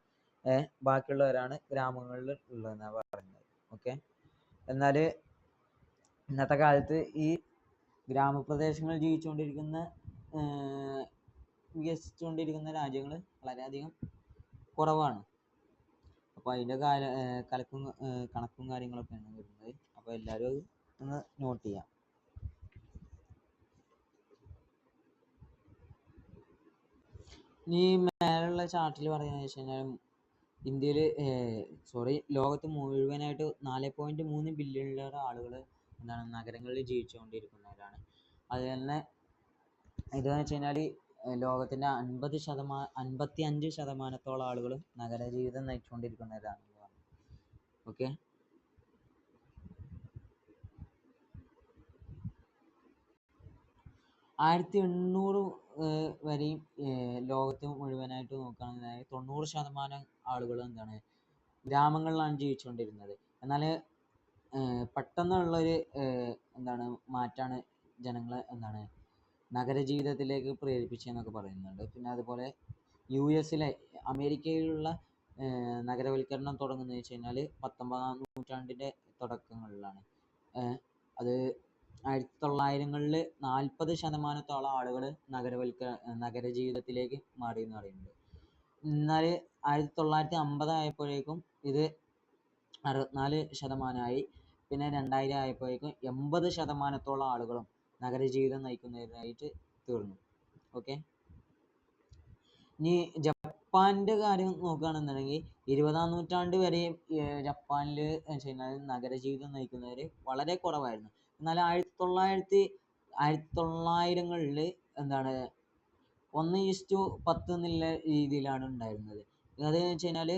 ബാക്കിയുള്ളവരാണ് ഗ്രാമങ്ങളിൽ ഉള്ളതെന്നാണ് പറയുന്നത്. ഓക്കെ. എന്നാൽ ഇന്നത്തെ കാലത്ത് ഈ ഗ്രാമപ്രദേശങ്ങളിൽ വികസിച്ചുകൊണ്ടിരിക്കുന്ന രാജ്യങ്ങൾ വളരെയധികം കുറവാണ്. അപ്പോൾ അതിൻ്റെ കണക്കും കാര്യങ്ങളൊക്കെയാണ് വരുന്നത്. അപ്പോൾ എല്ലാവരും അത് ഒന്ന് നോട്ട് ചെയ്യാം. ഇനി മേലുള്ള ചാർട്ടിൽ പറയുന്നത് വെച്ച് കഴിഞ്ഞാൽ ഇന്ത്യയിൽ ലോകത്ത് മുഴുവനായിട്ട് 4.3 ബില്യണിലേറെ ആളുകൾ എന്താണ് നഗരങ്ങളിൽ ജീവിച്ചുകൊണ്ടിരിക്കുന്നവരാണ്. അത് തന്നെ ഇതെന്ന് വെച്ച് കഴിഞ്ഞാൽ ലോകത്തിൻ്റെ 55% ആളുകൾ നഗരജീവിതം നയിച്ചുകൊണ്ടിരിക്കുന്നവരാണ്. ഓക്കെ. 1800 വരെയും ലോകത്ത് മുഴുവനായിട്ട് നോക്കുകയാണെന്നുണ്ടെങ്കിൽ 90% ആളുകൾ എന്താണ് ഗ്രാമങ്ങളിലാണ് ജീവിച്ചുകൊണ്ടിരുന്നത്. എന്നാൽ പെട്ടെന്നുള്ളൊരു എന്താണ് മാറ്റാണ് ജനങ്ങളെ എന്താണ് നഗരജീവിതത്തിലേക്ക് പ്രേരിപ്പിച്ചതെന്നൊക്കെ പറയുന്നുണ്ട്. പിന്നെ അതുപോലെ അമേരിക്കയിലുള്ള നഗരവൽക്കരണം തുടങ്ങുന്നത് വെച്ച് കഴിഞ്ഞാൽ 19-ാം നൂറ്റാണ്ടിൻ്റെ തുടക്കങ്ങളിലാണ്. അത് 1900-കളിൽ 40% ആളുകൾ നഗരജീവിതത്തിലേക്ക് മാറി എന്ന് പറയുന്നുണ്ട്. എന്നാൽ 1950 ആയപ്പോഴേക്കും ഇത് 64% പിന്നെ 2000 ആയപ്പോഴേക്കും 80% ആളുകളും നഗരജീവിതം നയിക്കുന്നവരായിട്ട് തീർന്നു. ഓക്കെ. ഇനി ജപ്പാന്റെ കാര്യം നോക്കുകയാണെന്നുണ്ടെങ്കിൽ 20-ാം നൂറ്റാണ്ട് വരെ ജപ്പാനിൽ വെച്ച് കഴിഞ്ഞാൽ നഗരജീവിതം നയിക്കുന്നവർ വളരെ കുറവായിരുന്നു. എന്നാൽ 1900-കളിൽ എന്താണ് 1:10 എന്നുള്ള രീതിയിലാണ് ഉണ്ടായിരുന്നത്. അത് വെച്ച് കഴിഞ്ഞാൽ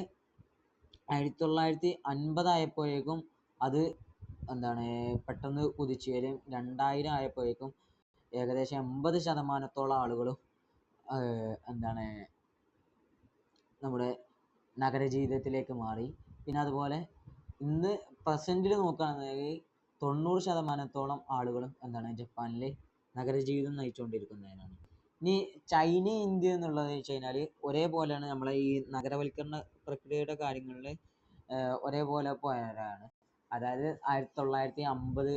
1950 ആയപ്പോഴേക്കും അത് എന്താണ് പെട്ടെന്ന് കുതിച്ചുയരും. 2000 ആയപ്പോഴേക്കും ഏകദേശം 80% ആളുകളും എന്താണ് നമ്മുടെ നഗരജീവിതത്തിലേക്ക് മാറി. പിന്നെ അതുപോലെ ഇന്ന് പ്രസൻറ്റിൽ നോക്കുകയാണെന്നുണ്ടെങ്കിൽ 90% ആളുകളും എന്താണ് ജപ്പാനിൽ നഗരജീവിതം നയിച്ചുകൊണ്ടിരിക്കുന്നവരാണ്. ഇനി ചൈന, ഇന്ത്യ എന്നുള്ളത് വെച്ച് കഴിഞ്ഞാൽ ഒരേപോലെയാണ്. നമ്മളെ ഈ നഗരവൽക്കരണ പ്രക്രിയയുടെ കാര്യങ്ങളിൽ ഒരേപോലെ പോയവരാണ്. അതായത് 1950,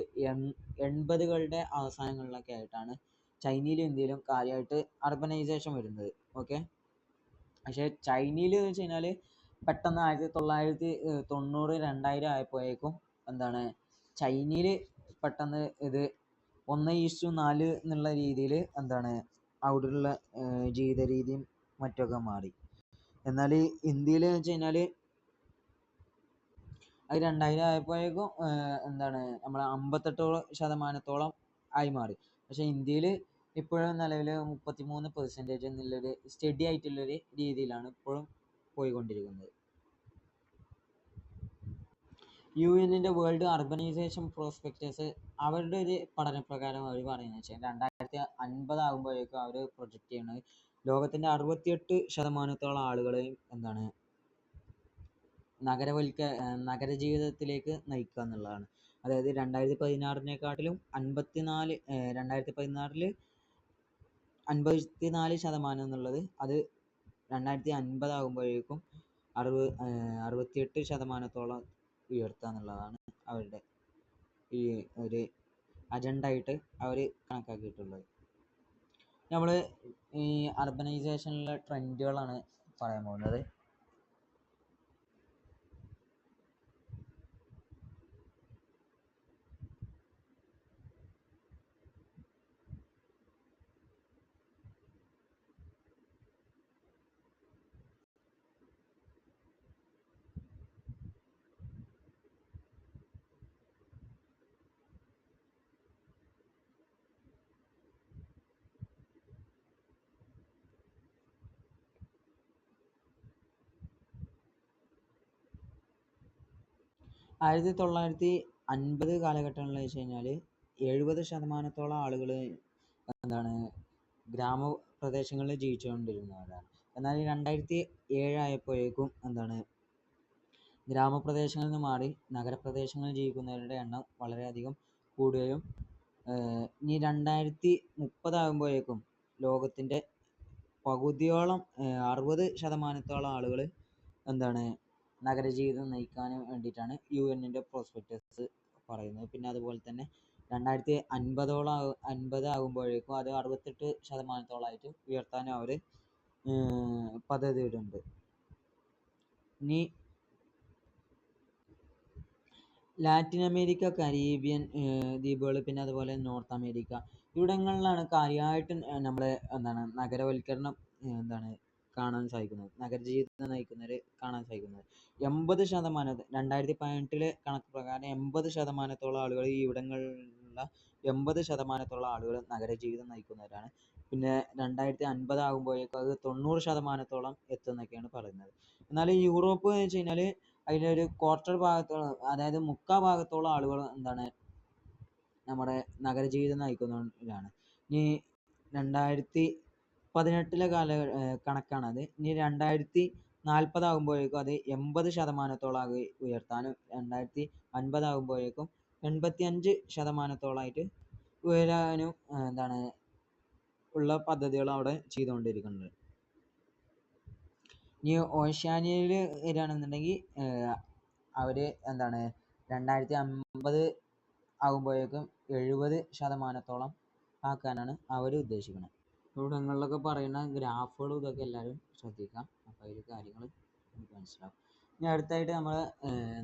80-കളുടെ അവസാനങ്ങളിലൊക്കെ ആയിട്ടാണ് ചൈനയിലും ഇന്ത്യയിലും കാര്യമായിട്ട് അർബനൈസേഷൻ വരുന്നത്. ഓക്കെ. പക്ഷേ ചൈനയിൽ എന്ന് വെച്ച് കഴിഞ്ഞാൽ പെട്ടെന്ന് 1990, 2000 ആയപ്പോഴേക്കും എന്താണ് ചൈനയിൽ പെട്ടെന്ന് ഇത് 1:4 എന്നുള്ള രീതിയിൽ എന്താണ് അവിടെയുള്ള ജീവിത രീതിയും മറ്റൊക്കെ മാറി. എന്നാൽ ഇന്ത്യയിൽ എന്ന് വെച്ച് കഴിഞ്ഞാൽ അത് 2000 ആയപ്പോഴേക്കും എന്താണ് നമ്മളെ 58% ആയി മാറി. പക്ഷെ ഇന്ത്യയിൽ ഇപ്പോഴും നിലവിൽ 33% എന്നുള്ളൊരു സ്റ്റഡി ആയിട്ടുള്ളൊരു രീതിയിലാണ് ഇപ്പോഴും പോയിക്കൊണ്ടിരിക്കുന്നത്. UN-ന്റെ വേൾഡ് അർബനൈസേഷൻ പ്രോസ്പെക്ടസ് അവരുടെ ഒരു പഠനപ്രകാരം അവർ പറയുന്നത് വെച്ചാൽ 2050 ആകുമ്പോഴേക്കും അവർ പ്രൊജക്റ്റ് ചെയ്യുന്നത് ലോകത്തിൻ്റെ 68% ആളുകളെയും എന്താണ് നഗരജീവിതത്തിലേക്ക് നയിക്കുക എന്നുള്ളതാണ്. അതായത് 2016-നെക്കാട്ടിലും 2016-ൽ 54% എന്നുള്ളത് അത് 2050 ആകുമ്പോഴേക്കും 68% ഉയർത്തുക എന്നുള്ളതാണ് അവരുടെ ഈ ഒരു അജണ്ട ആയിട്ട് അവർ കണക്കാക്കിയിട്ടുള്ളത്. നമ്മൾ ഈ അർബനൈസേഷനിലെ ട്രെൻഡുകളാണ് പറയാൻ പോകുന്നത്. 50 കാലഘട്ടങ്ങളിൽ വെച്ച് കഴിഞ്ഞാൽ 70% ആളുകൾ എന്താണ് ഗ്രാമപ്രദേശങ്ങളിൽ ജീവിച്ചുകൊണ്ടിരുന്നവരാണ്. എന്നാൽ 2007 ആയപ്പോഴേക്കും എന്താണ് ഗ്രാമപ്രദേശങ്ങളിൽ നിന്ന് മാറി നഗരപ്രദേശങ്ങളിൽ ജീവിക്കുന്നവരുടെ എണ്ണം വളരെയധികം കൂടുകയും ഇനി 2030 ആകുമ്പോഴേക്കും ലോകത്തിൻ്റെ പകുതിയോളം 60% ആളുകൾ എന്താണ് നഗരജീവിതം നയിക്കാൻ വേണ്ടിയിട്ടാണ് UN പ്രോസ്പെക്ടസ് പറയുന്നത്. പിന്നെ അതുപോലെ തന്നെ 2050 ആകുമ്പോഴേക്കും അത് 68% ഉയർത്താനും അവർ പദ്ധതിയിടുന്നുണ്ട്. ഇനി ലാറ്റിൻ അമേരിക്ക, കരീബിയൻ ദ്വീപുകൾ, പിന്നെ അതുപോലെ നോർത്ത് അമേരിക്ക, ഇവിടങ്ങളിലാണ് കാര്യമായിട്ട് നമ്മുടെ എന്താണ് നഗരവൽക്കരണം കാണാൻ സാധിക്കുന്നത്, നഗരജീവിതം നയിക്കുന്നവർ കാണാൻ സാധിക്കുന്നത്. 80% 2018 കണക്ക് പ്രകാരം 80% ആളുകൾ ഈ ഇവിടങ്ങളിലുള്ള 80% ആളുകൾ നഗരജീവിതം നയിക്കുന്നവരാണ്. പിന്നെ 2050 ആകുമ്പോഴേക്കും അത് 90% എത്തുമെന്നൊക്കെയാണ് പറയുന്നത്. എന്നാൽ യൂറോപ്പ് എന്ന് വെച്ച് കഴിഞ്ഞാൽ അതിലൊരു ക്വാർട്ടർ ഭാഗത്തോളം, അതായത് 3/4 ആളുകൾ നമ്മുടെ നഗരജീവിതം നയിക്കുന്നവരാണ്. ഇനി 2018 കണക്കാണത്. ഇനി 2040 ആകുമ്പോഴേക്കും അത് 80% ഉയർത്താനും 2050 ആകുമ്പോഴേക്കും 85% ഉയരാനും ഉള്ള പദ്ധതികൾ അവിടെ ചെയ്തുകൊണ്ടിരിക്കുന്നുണ്ട്. ഇനി ഓഷ്യാനിയയിൽ വരികയാണെന്നുണ്ടെങ്കിൽ അവർ 2050 ആകുമ്പോഴേക്കും 70% ആക്കാനാണ് അവർ ഉദ്ദേശിക്കുന്നത്. ഇവിടങ്ങളിലൊക്കെ പറയുന്ന ഗ്രാഫുകളും ഇതൊക്കെ എല്ലാവരും ശ്രദ്ധിക്കാം. അപ്പോൾ അതിൽ കാര്യങ്ങൾ നമുക്ക് മനസ്സിലാവും. ഇനി അടുത്തായിട്ട് നമ്മൾ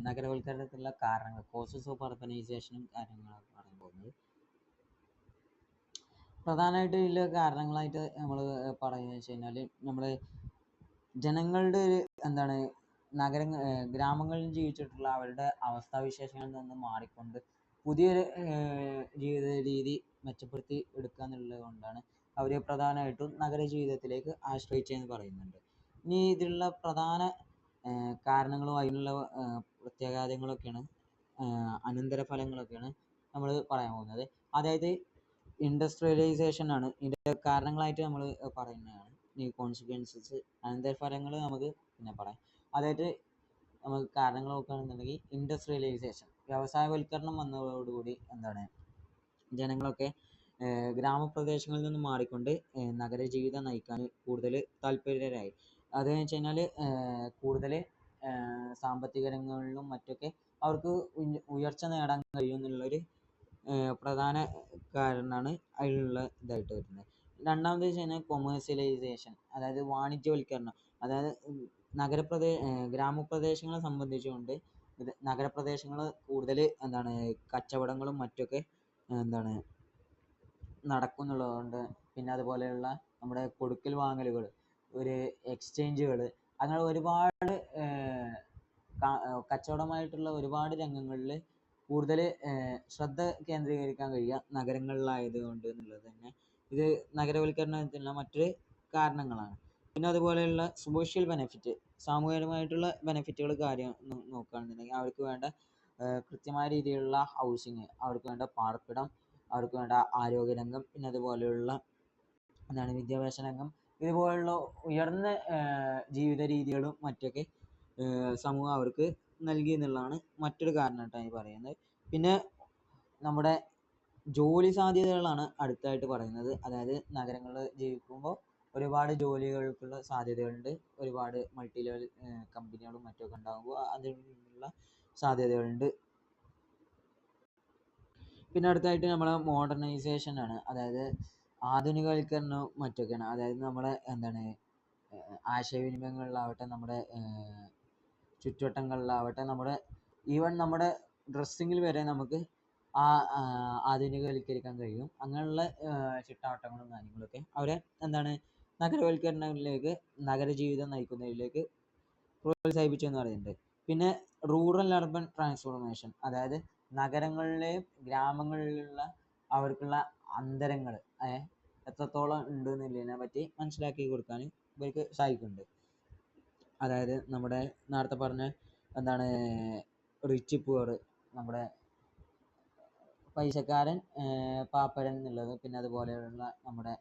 നഗരവൽക്കരണത്തിലുള്ള കാരണങ്ങൾ, കോസസ് ഓഫ് അർബനൈസേഷനും കാര്യങ്ങളൊക്കെ പറയാൻ പോകുന്നത്. പ്രധാനമായിട്ട് ഇതിൽ കാരണങ്ങളായിട്ട് നമ്മൾ പറയുന്നത് വെച്ച് കഴിഞ്ഞാൽ നമ്മൾ ജനങ്ങളുടെ ഒരു ഗ്രാമങ്ങളിൽ ജീവിച്ചിട്ടുള്ള അവരുടെ അവസ്ഥാവിശേഷങ്ങളിൽ നിന്ന് മാറിക്കൊണ്ട് പുതിയൊരു ജീവിത രീതി മെച്ചപ്പെടുത്തി എടുക്കുക എന്നുള്ളത് കൊണ്ടാണ് അവർ പ്രധാനമായിട്ടും നഗരജീവിതത്തിലേക്ക് ആശ്രയിച്ചതെന്ന് പറയുന്നുണ്ട്. ഇനി ഇതിലുള്ള പ്രധാന കാരണങ്ങളും അതിനുള്ള പ്രത്യാഘാതങ്ങളൊക്കെയാണ്, അനന്തരഫലങ്ങളൊക്കെയാണ് നമ്മൾ പറയാൻ പോകുന്നത്. അതായത് ഇൻഡസ്ട്രിയലൈസേഷൻ ആണ് ഇതിൻ്റെ കാരണങ്ങളായിട്ട് നമ്മൾ പറയുന്നതാണ്. ഈ കോൺസിക്വൻസസ്, അനന്തരഫലങ്ങൾ നമുക്ക് പിന്നെ പറയാം. അതായത് നമുക്ക് കാരണങ്ങൾ നോക്കുകയാണെന്നുണ്ടെങ്കിൽ ഇൻഡസ്ട്രിയലൈസേഷൻ, വ്യവസായവൽക്കരണം വന്നതോടുകൂടി ജനങ്ങളൊക്കെ ഗ്രാമപ്രദേശങ്ങളിൽ നിന്ന് മാറിക്കൊണ്ട് നഗരജീവിതം നയിക്കാൻ കൂടുതൽ താല്പര്യരായി. അതെന്ന് വെച്ച് കഴിഞ്ഞാൽ കൂടുതൽ സാമ്പത്തിക രംഗങ്ങളിലും മറ്റൊക്കെ അവർക്ക് ഉയർച്ച നേടാൻ കഴിയും എന്നുള്ളൊരു പ്രധാന കാരണമാണ് അതിലുള്ള ഇതായിട്ട് വരുന്നത്. രണ്ടാമത് വെച്ച് കഴിഞ്ഞാൽ കൊമേഴ്സ്യലൈസേഷൻ, അതായത് വാണിജ്യവൽക്കരണം. അതായത് ഗ്രാമപ്രദേശങ്ങളെ സംബന്ധിച്ചുകൊണ്ട് നഗരപ്രദേശങ്ങൾ കൂടുതൽ കച്ചവടങ്ങളും മറ്റൊക്കെ നടക്കുന്നുള്ളതുകൊണ്ട്, പിന്നെ അതുപോലെയുള്ള നമ്മുടെ കൊടുക്കൽ വാങ്ങലുകൾ, ഒരു എക്സ്ചേഞ്ചുകൾ, അങ്ങനെ ഒരുപാട് കച്ചവടമായിട്ടുള്ള ഒരുപാട് രംഗങ്ങളിൽ കൂടുതൽ ശ്രദ്ധ കേന്ദ്രീകരിക്കാൻ കഴിയുക നഗരങ്ങളിലായതുകൊണ്ട് എന്നുള്ളത് തന്നെ ഇത് നഗരവൽക്കരണത്തിനുള്ള മറ്റൊരു കാരണങ്ങളാണ്. പിന്നെ അതുപോലെയുള്ള സോഷ്യൽ ബെനിഫിറ്റ്, സാമൂഹികമായിട്ടുള്ള ബെനിഫിറ്റുകൾ കാര്യം നോക്കുകയാണെന്നുണ്ടെങ്കിൽ അവർക്ക് വേണ്ട കൃത്യമായ രീതിയിലുള്ള ഹൗസിങ്, അവർക്ക് വേണ്ട പാർപ്പിടം, അവർക്ക് വേണ്ട ആരോഗ്യരംഗം, പിന്നെ അതുപോലെയുള്ള വിദ്യാഭ്യാസ രംഗം, ഇതുപോലുള്ള ഉയർന്ന ജീവിത രീതികളും മറ്റൊക്കെ സമൂഹം അവർക്ക് നൽകി എന്നുള്ളതാണ് മറ്റൊരു കാരണമായിട്ടാണ് പറയുന്നത്. പിന്നെ നമ്മുടെ ജോലി സാധ്യതകളാണ് അടുത്തായിട്ട് പറയുന്നത്. അതായത് നഗരങ്ങളിൽ ജീവിക്കുമ്പോൾ ഒരുപാട് ജോലികൾക്കുള്ള സാധ്യതകളുണ്ട്, ഒരുപാട് മൾട്ടി ലെവൽ കമ്പനികളും മറ്റൊക്കെ ഉണ്ടാകുമ്പോൾ അതിനുള്ള സാധ്യതകളുണ്ട്. പിന്നെ അടുത്തായിട്ട് നമ്മളെ മോഡേണൈസേഷൻ ആണ്, അതായത് ആധുനികവൽക്കരണവും മറ്റൊക്കെയാണ്. അതായത് നമ്മുടെ ആശയവിനിമയങ്ങളിലാവട്ടെ, നമ്മുടെ ചുറ്റുവട്ടങ്ങളിലാവട്ടെ, ഈവൻ നമ്മുടെ ഡ്രസ്സിങ്ങിൽ വരെ നമുക്ക് ആധുനികവൽക്കരിക്കാൻ കഴിയും. അങ്ങനെയുള്ള ചിട്ടാവട്ടങ്ങളും കാര്യങ്ങളൊക്കെ അവരെ നഗരവൽക്കരണത്തിലേക്ക്, നഗരജീവിതം നയിക്കുന്നതിലേക്ക് പ്രോത്സാഹിപ്പിച്ചു എന്ന് പറയുന്നുണ്ട്. പിന്നെ റൂറൽ അർബൻ ട്രാൻസ്ഫോർമേഷൻ, അതായത് നഗരങ്ങളിലെയും ഗ്രാമങ്ങളിലുള്ള അവർക്കുള്ള അന്തരങ്ങൾ എത്രത്തോളം ഉണ്ട് എന്നുള്ളതിനെ പറ്റി മനസ്സിലാക്കി കൊടുക്കാൻ ഇവർക്ക് സാധിക്കുന്നുണ്ട്. അതായത് നമ്മുടെ നേരത്തെ പറഞ്ഞ റിച്ച് പുവർ, നമ്മുടെ പൈസക്കാരൻ, പാപ്പരൻ എന്നുള്ളത്, പിന്നെ അതുപോലെയുള്ള നമ്മുടെ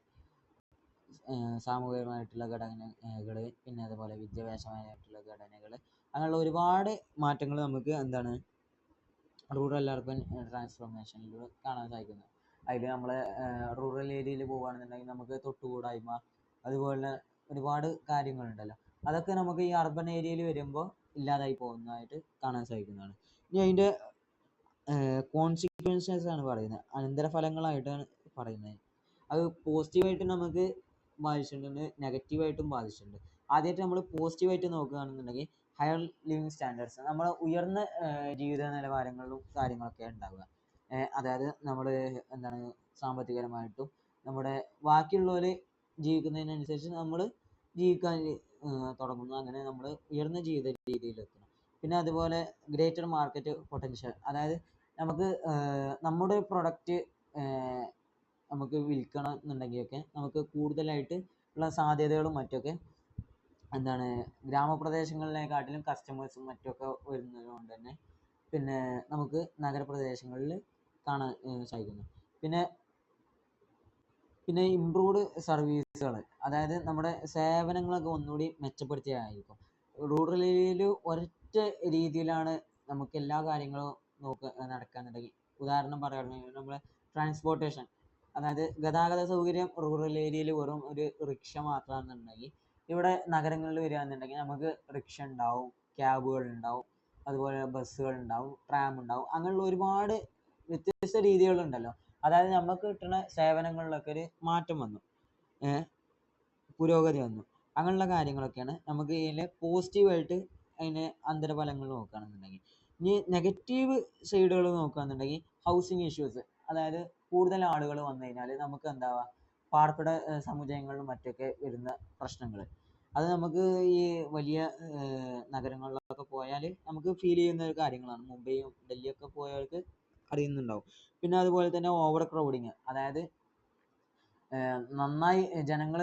സാമൂഹികമായിട്ടുള്ള ഘടനകൾ, പിന്നെ അതുപോലെ വിദ്യാഭ്യാസപരമായിട്ടുള്ള ഘടനകൾ, അങ്ങനെയുള്ള ഒരുപാട് മാറ്റങ്ങൾ നമുക്ക് എന്താണ് റൂറൽ അർബൻ ട്രാൻസ്ഫോർമേഷനിൽ കാണാൻ സാധിക്കുന്നത്. അതിൽ നമ്മൾ റൂറൽ ഏരിയയിൽ പോവുകയാണെന്നുണ്ടെങ്കിൽ നമുക്ക് തൊട്ടുകൂടായ്മ, അതുപോലെ ഒരുപാട് കാര്യങ്ങളുണ്ടല്ലോ, അതൊക്കെ നമുക്ക് ഈ അർബൻ ഏരിയയിൽ വരുമ്പോൾ ഇല്ലാതായി പോകുന്നതായിട്ട് കാണാൻ സാധിക്കുന്നതാണ്. ഇനി അതിൻ്റെ കോൺസിക്വൻസസ് ആണ് പറയുന്നത്, അനന്തരഫലങ്ങളായിട്ടാണ് പറയുന്നത്. അത് പോസിറ്റീവായിട്ട് നമുക്ക് ബാധിച്ചിട്ടുണ്ട്, നെഗറ്റീവായിട്ടും ബാധിച്ചിട്ടുണ്ട്. ആദ്യമായിട്ട് നമ്മൾ പോസിറ്റീവായിട്ട് നോക്കുകയാണെന്നുണ്ടെങ്കിൽ ഹയർ ലിവിങ് സ്റ്റാൻഡേർഡ്സ്, നമ്മൾ ഉയർന്ന ജീവിത നിലവാരങ്ങളും കാര്യങ്ങളൊക്കെ ഉണ്ടാവുക. അതായത് നമ്മൾ എന്താണ് സാമ്പത്തികപരമായിട്ടും നമ്മുടെ ബാക്കിയുള്ളവർ ജീവിക്കുന്നതിനനുസരിച്ച് നമ്മൾ ജീവിക്കാൻ തുടങ്ങുന്നു. അങ്ങനെ നമ്മൾ ഉയർന്ന ജീവിത രീതിയിലെത്തണം. പിന്നെ അതുപോലെ ഗ്രേറ്റർ മാർക്കറ്റ് പൊട്ടൻഷ്യൽ, അതായത് നമുക്ക് നമ്മുടെ പ്രൊഡക്റ്റ് നമുക്ക് വിൽക്കണം എന്നുണ്ടെങ്കിലൊക്കെ നമുക്ക് കൂടുതലായിട്ട് ഉള്ള സാധ്യതകളും മറ്റൊക്കെ എന്താണ് ഗ്രാമപ്രദേശങ്ങളിലെക്കാട്ടിലും കസ്റ്റമേഴ്സും മറ്റൊക്കെ വരുന്നത് കൊണ്ട് തന്നെ പിന്നെ നമുക്ക് നഗരപ്രദേശങ്ങളിൽ കാണാൻ സാധിക്കുന്നു. പിന്നെ പിന്നെ ഇംപ്രൂവ്ഡ് സർവീസുകൾ, അതായത് നമ്മുടെ സേവനങ്ങളൊക്കെ ഒന്നുകൂടി മെച്ചപ്പെടുത്തിയായിരിക്കും. റൂറൽ ഏരിയയിൽ ഒരൊറ്റ രീതിയിലാണ് നമുക്ക് എല്ലാ കാര്യങ്ങളും നടക്കാന്നുണ്ടെങ്കിൽ, ഉദാഹരണം പറയുകയാണെങ്കിൽ നമ്മളെ ട്രാൻസ്പോർട്ടേഷൻ, അതായത് ഗതാഗത സൗകര്യം റൂറൽ ഏരിയയിൽ വെറും ഒരു റിക്ഷ മാത്രമാണെന്നുണ്ടെങ്കിൽ, ഇവിടെ നഗരങ്ങളിൽ വരികയാണെന്നുണ്ടെങ്കിൽ നമുക്ക് റിക്ഷ ഉണ്ടാവും, ക്യാബുകൾ ഉണ്ടാവും, അതുപോലെ ബസ്സുകൾ ഉണ്ടാവും, ട്രാം ഉണ്ടാവും, അങ്ങനെയുള്ള ഒരുപാട് വ്യത്യസ്ത രീതികളുണ്ടല്ലോ. അതായത് നമുക്ക് കിട്ടുന്ന സേവനങ്ങളിലൊക്കെ ഒരു മാറ്റം വന്നു, പുരോഗതി വന്നു. അങ്ങനെയുള്ള കാര്യങ്ങളൊക്കെയാണ് നമുക്ക് ഇതിലെ പോസിറ്റീവായിട്ട് അതിന് അന്തരഫലങ്ങൾ നോക്കുകയാണെന്നുണ്ടെങ്കിൽ. ഇനി നെഗറ്റീവ് സൈഡുകൾ നോക്കുകയാണെന്നുണ്ടെങ്കിൽ ഹൗസിങ് ഇഷ്യൂസ്, അതായത് കൂടുതൽ ആളുകൾ വന്നു കഴിഞ്ഞാൽ നമുക്ക് എന്താവുക, പാർപ്പിട സമുച്ചയങ്ങളിലും മറ്റൊക്കെ വരുന്ന പ്രശ്നങ്ങൾ, അത് നമുക്ക് ഈ വലിയ നഗരങ്ങളിലൊക്കെ പോയാൽ നമുക്ക് ഫീൽ ചെയ്യുന്ന കാര്യങ്ങളാണ്. മുംബൈയും ഡൽഹിയൊക്കെ പോയവർക്ക് അറിയുന്നുണ്ടാവും. പിന്നെ അതുപോലെ തന്നെ ഓവർ ക്രൗഡിങ്, അതായത് നന്നായി ജനങ്ങൾ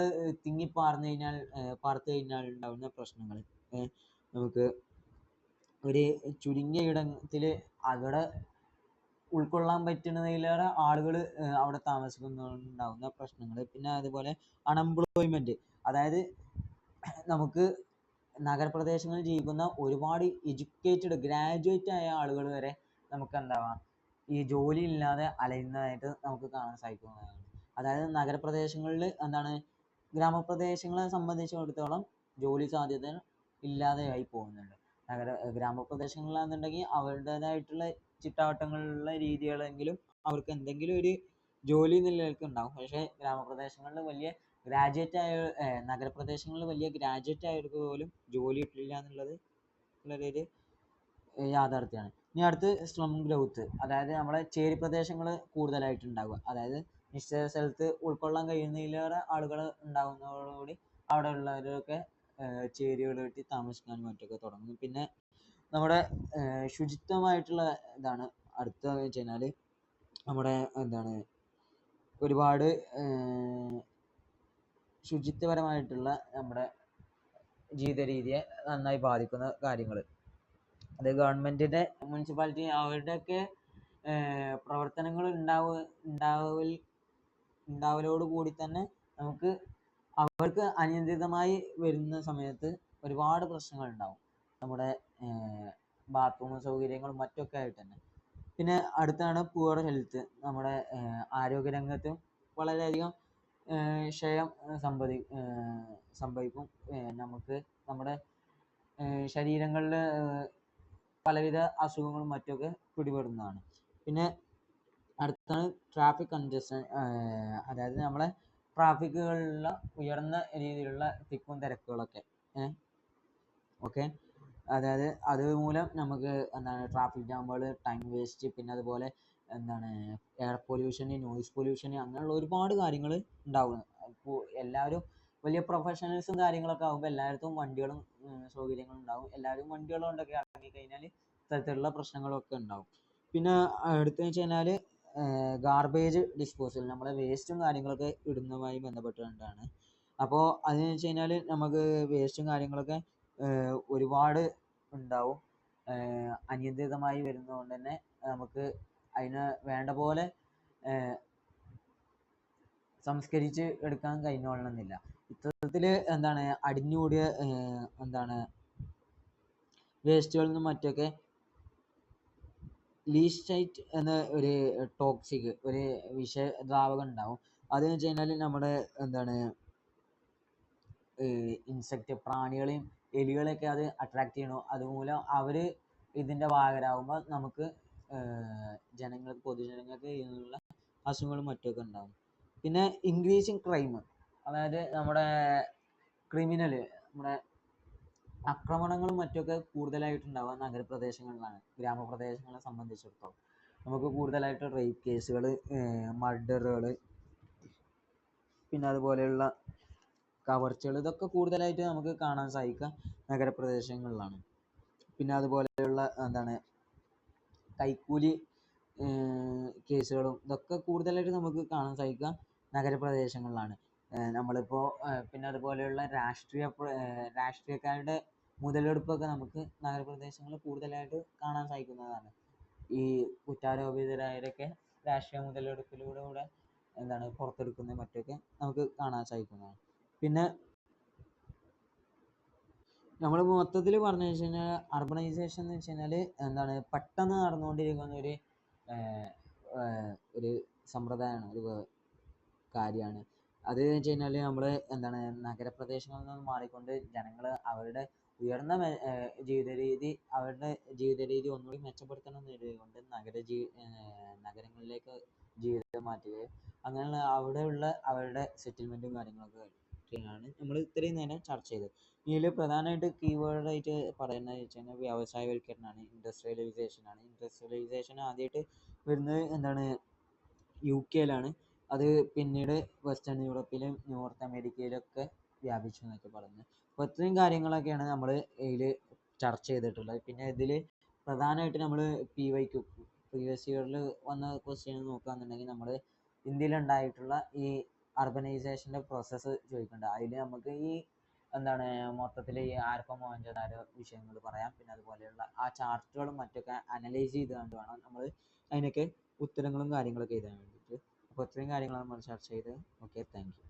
പാർത്ത് കഴിഞ്ഞാൽ ഉണ്ടാകുന്ന പ്രശ്നങ്ങൾ, നമുക്ക് ഒരു ചുരുങ്ങിയ ഇടത്തിൽ അവിടെ ഉൾക്കൊള്ളാൻ പറ്റുന്നതിലേറെ ആളുകൾ അവിടെ താമസിക്കുന്നതുകൊണ്ടുണ്ടാകുന്ന പ്രശ്നങ്ങൾ. പിന്നെ അതുപോലെ അൺഎംപ്ലോയ്മെൻറ്റ്, അതായത് നമുക്ക് നഗരപ്രദേശങ്ങളിൽ ജീവിക്കുന്ന ഒരുപാട് എഡ്യൂക്കേറ്റഡ് ഗ്രാജുവേറ്റ് ആയ ആളുകൾ വരെ നമുക്ക് എന്താവാം, ഈ ജോലി ഇല്ലാതെ അലയുന്നതായിട്ട് നമുക്ക് കാണാൻ സാധിക്കുന്നതാണ്. അതായത് നഗരപ്രദേശങ്ങളിൽ എന്താണ്, ഗ്രാമപ്രദേശങ്ങളെ സംബന്ധിച്ചിടത്തോളം ജോലി സാധ്യത ഇല്ലാതെയായി പോകുന്നുണ്ട്. ഗ്രാമപ്രദേശങ്ങളിലാണെന്നുണ്ടെങ്കിൽ അവരുടേതായിട്ടുള്ള ചിട്ടാവട്ടങ്ങളിലുള്ള രീതികളെങ്കിലും അവർക്ക് എന്തെങ്കിലും ഒരു ജോലി നിലനിൽക്ക് ഉണ്ടാവും. പക്ഷേ ഗ്രാമപ്രദേശങ്ങളിൽ വലിയ നഗരപ്രദേശങ്ങളിൽ വലിയ ഗ്രാജുവേറ്റ് ആയവർക്ക് പോലും ജോലി കിട്ടില്ല എന്നുള്ളത് വളരെ യാഥാർത്ഥ്യമാണ്. ഇനി അടുത്ത് സ്ലം ഗ്രൗത്ത്, അതായത് നമ്മളെ ചേരി പ്രദേശങ്ങൾ കൂടുതലായിട്ട് ഉണ്ടാവുക, അതായത് നിശ്ചിത സ്ഥലത്ത് ഉൾക്കൊള്ളാൻ കഴിയുന്നതിലേറെ ആളുകൾ ഉണ്ടാകുന്നതോടുകൂടി അവിടെ ഉള്ളവരൊക്കെ ചേരികൾ കെട്ടി താമസിക്കാനും മറ്റൊക്കെ തുടങ്ങും. പിന്നെ നമ്മുടെ ശുചിത്വമായിട്ടുള്ള ഇതാണ് അടുത്ത വെച്ച് കഴിഞ്ഞാൽ നമ്മുടെ എന്താണ് ഒരുപാട് ശുചിത്വപരമായിട്ടുള്ള നമ്മുടെ ജീവിത രീതിയെ നന്നായി ബാധിക്കുന്ന കാര്യങ്ങൾ. അത് ഗവൺമെൻറ്റിൻ്റെ മുനിസിപ്പാലിറ്റി അവരുടെയൊക്കെ പ്രവർത്തനങ്ങൾ ഉണ്ടാവലോട് കൂടി തന്നെ നമുക്ക് അവർക്ക് അനിയന്ത്രിതമായി വരുന്ന സമയത്ത് ഒരുപാട് പ്രശ്നങ്ങൾ ഉണ്ടാവും, നമ്മുടെ ബാത്റൂം സൗകര്യങ്ങളും മറ്റൊക്കെ ആയിട്ട് തന്നെ. പിന്നെ അടുത്താണ് പുവർ ഹെൽത്ത്, നമ്മുടെ ആരോഗ്യരംഗത്തും വളരെയധികം ക്ഷയം സംഭവിക്കും. നമുക്ക് നമ്മുടെ ശരീരങ്ങളിൽ പലവിധ അസുഖങ്ങളും മറ്റൊക്കെ പിടിപെടുന്നതാണ്. പിന്നെ അടുത്താണ് ട്രാഫിക് കൺജഷൻ, അതായത് നമ്മളെ ട്രാഫിക്കുകളിലുള്ള ഉയർന്ന രീതിയിലുള്ള തിക്കും തിരക്കുകളൊക്കെ ഓക്കെ. അതായത് അതുമൂലം നമുക്ക് എന്താണ് ട്രാഫിക് ജാമുകൾ, ടൈം വേസ്റ്റ്, പിന്നെ അതുപോലെ എന്താണ് എയർ പൊല്യൂഷന്, നോയിസ് പൊല്യൂഷന്, അങ്ങനെയുള്ള ഒരുപാട് കാര്യങ്ങൾ ഉണ്ടാവും. അപ്പോൾ എല്ലാവരും വലിയ പ്രൊഫഷണൽസും കാര്യങ്ങളൊക്കെ ആകുമ്പോൾ എല്ലായിടത്തും വണ്ടികളും സൗകര്യങ്ങളും ഉണ്ടാവും. എല്ലാവരും വണ്ടികൾ കൊണ്ടൊക്കെ ഇറങ്ങിക്കഴിഞ്ഞാൽ ഇത്തരത്തിലുള്ള പ്രശ്നങ്ങളൊക്കെ ഉണ്ടാവും. പിന്നെ അടുത്തെന്ന് വെച്ച് കഴിഞ്ഞാൽ ഗാർബേജ് ഡിസ്പോസൽ, നമ്മുടെ വേസ്റ്റും കാര്യങ്ങളൊക്കെ ഇടുന്നതുമായി ബന്ധപ്പെട്ടുകൊണ്ടാണ്. അപ്പോൾ അതെന്ന് വെച്ച് കഴിഞ്ഞാൽ നമുക്ക് വേസ്റ്റും കാര്യങ്ങളൊക്കെ ഒരുപാട് ഉണ്ടാവും, അനിയന്ത്രിതമായി വരുന്നതുകൊണ്ട് തന്നെ നമുക്ക് അതിനെ വേണ്ട പോലെ സംസ്കരിച്ച് എടുക്കാൻ കഴിഞ്ഞോളണമെന്നില്ല. ഇത്തരത്തിൽ എന്താണ് അടിഞ്ഞുകൂടിയ എന്താണ് വേസ്റ്റുകളിൽ നിന്നും മറ്റൊക്കെ ലീസ്റ്റൈറ്റ് എന്ന ഒരു ടോക്സിക് ഒരു വിഷദ്രാവകം ഉണ്ടാവും. അതെന്ന് വെച്ച് കഴിഞ്ഞാൽ നമ്മുടെ എന്താണ് ഇൻസെക്റ്റ് പ്രാണികളെയും എലികളെയൊക്കെ അത് അട്രാക്ട് ചെയ്യണു. അതുമൂലം അവർ ഇതിൻ്റെ ഭാഗരാകുമ്പോൾ നമുക്ക് പൊതുജനങ്ങൾക്ക് ഇതിനുള്ള അസുഖങ്ങളും മറ്റൊക്കെ ഉണ്ടാകും. പിന്നെ ഇൻക്രീസിങ് ക്രൈം, അതായത് നമ്മുടെ നമ്മുടെ ആക്രമണങ്ങളും മറ്റൊക്കെ കൂടുതലായിട്ടുണ്ടാവുക നഗരപ്രദേശങ്ങളിലാണ്. ഗ്രാമപ്രദേശങ്ങളെ സംബന്ധിച്ചിടത്തോളം നമുക്ക് കൂടുതലായിട്ട് റേപ്പ് കേസുകൾ, മർഡറുകൾ, പിന്നെ അതുപോലെയുള്ള കവർച്ചകൾ, ഇതൊക്കെ കൂടുതലായിട്ട് നമുക്ക് കാണാൻ സാധിക്കുക നഗരപ്രദേശങ്ങളിലാണ്. പിന്നെ അതുപോലെയുള്ള എന്താണ് കൈക്കൂലി കേസുകളും ഇതൊക്കെ കൂടുതലായിട്ട് നമുക്ക് കാണാൻ സാധിക്കുക നഗരപ്രദേശങ്ങളിലാണ്. നമ്മളിപ്പോൾ പിന്നെ അതുപോലെയുള്ള രാഷ്ട്രീയക്കാരുടെ മുതലെടുപ്പൊക്കെ നമുക്ക് നഗരപ്രദേശങ്ങളിൽ കൂടുതലായിട്ട് കാണാൻ സാധിക്കുന്നതാണ്. ഈ കുറ്റാരോപിതരായവരൊക്കെ രാഷ്ട്രീയ മുതലെടുപ്പിലൂടെ എന്താണ് പുറത്തെടുക്കുന്നത് മറ്റൊക്കെ നമുക്ക് കാണാൻ സാധിക്കുന്നതാണ്. പിന്നെ നമ്മൾ മൊത്തത്തിൽ പറഞ്ഞു വെച്ച് കഴിഞ്ഞാൽ അർബണൈസേഷൻ എന്ന് വെച്ച് കഴിഞ്ഞാൽ എന്താണ് പെട്ടെന്ന് നടന്നുകൊണ്ടിരിക്കുന്ന ഒരു സമ്പ്രദായമാണ്, ഒരു കാര്യമാണ്. അത് വെച്ച് കഴിഞ്ഞാൽ നമ്മൾ എന്താണ് നഗരപ്രദേശങ്ങളിൽ നിന്ന് മാറിക്കൊണ്ട് ജനങ്ങൾ അവരുടെ ഉയർന്ന ജീവിത രീതി ഒന്നുകൂടി മെച്ചപ്പെടുത്തണം എന്നുകൊണ്ട് നഗരങ്ങളിലേക്ക് ജീവിതം മാറ്റുകയും അങ്ങനെയുള്ള അവിടെയുള്ള അവരുടെ സെറ്റിൽമെൻറ്റും കാര്യങ്ങളൊക്കെ ഒക്കെയാണ് നമ്മൾ ഇത്രയും നേരം ചർച്ച ചെയ്തത്. ഇതിൽ പ്രധാനമായിട്ട് കീവേഡായിട്ട് പറയുന്നത് വെച്ച് കഴിഞ്ഞാൽ വ്യവസായവൽക്കരണമാണ്, ഇൻഡസ്ട്രിയലൈസേഷനാണ്. ഇൻഡസ്ട്രിയലൈസേഷൻ ആദ്യമായിട്ട് വരുന്നത് എന്താണ് UK-യിലാണ്. അത് പിന്നീട് വെസ്റ്റേൺ യൂറോപ്പിലും നോർത്ത് അമേരിക്കയിലൊക്കെ വ്യാപിച്ചു എന്നൊക്കെ പറയുന്നത്. അപ്പോൾ ഇത്രയും കാര്യങ്ങളൊക്കെയാണ് നമ്മൾ ഇതിൽ ചർച്ച ചെയ്തിട്ടുള്ളത്. പിന്നെ ഇതിൽ പ്രധാനമായിട്ട് നമ്മൾ പ്രീവിയസ് വന്ന ക്വസ്റ്റ്യൻ നോക്കുകയാണെന്നുണ്ടെങ്കിൽ നമ്മൾ ഇന്ത്യയിലുണ്ടായിട്ടുള്ള ഈ അർബനൈസേഷൻ്റെ പ്രോസസ്സ് ചോദിക്കുന്നുണ്ട്. അതിൽ നമുക്ക് ഈ എന്താണ് മൊത്തത്തിൽ ഈ ഹാരപ്പ മോഹൻജദാരോ വിഷയങ്ങൾ പറയാം. പിന്നെ അതുപോലെയുള്ള ആ ചാർട്ടുകളും മറ്റൊക്കെ അനലൈസ് ചെയ്തുകൊണ്ട് വേണം നമ്മൾ അതിനൊക്കെ ഉത്തരങ്ങളും കാര്യങ്ങളൊക്കെ എഴുതാൻ വേണ്ടിയിട്ട്. അപ്പോൾ ഇത്രയും കാര്യങ്ങളാണ് നമ്മൾ ചർച്ച ചെയ്തത്. Okay, thank you.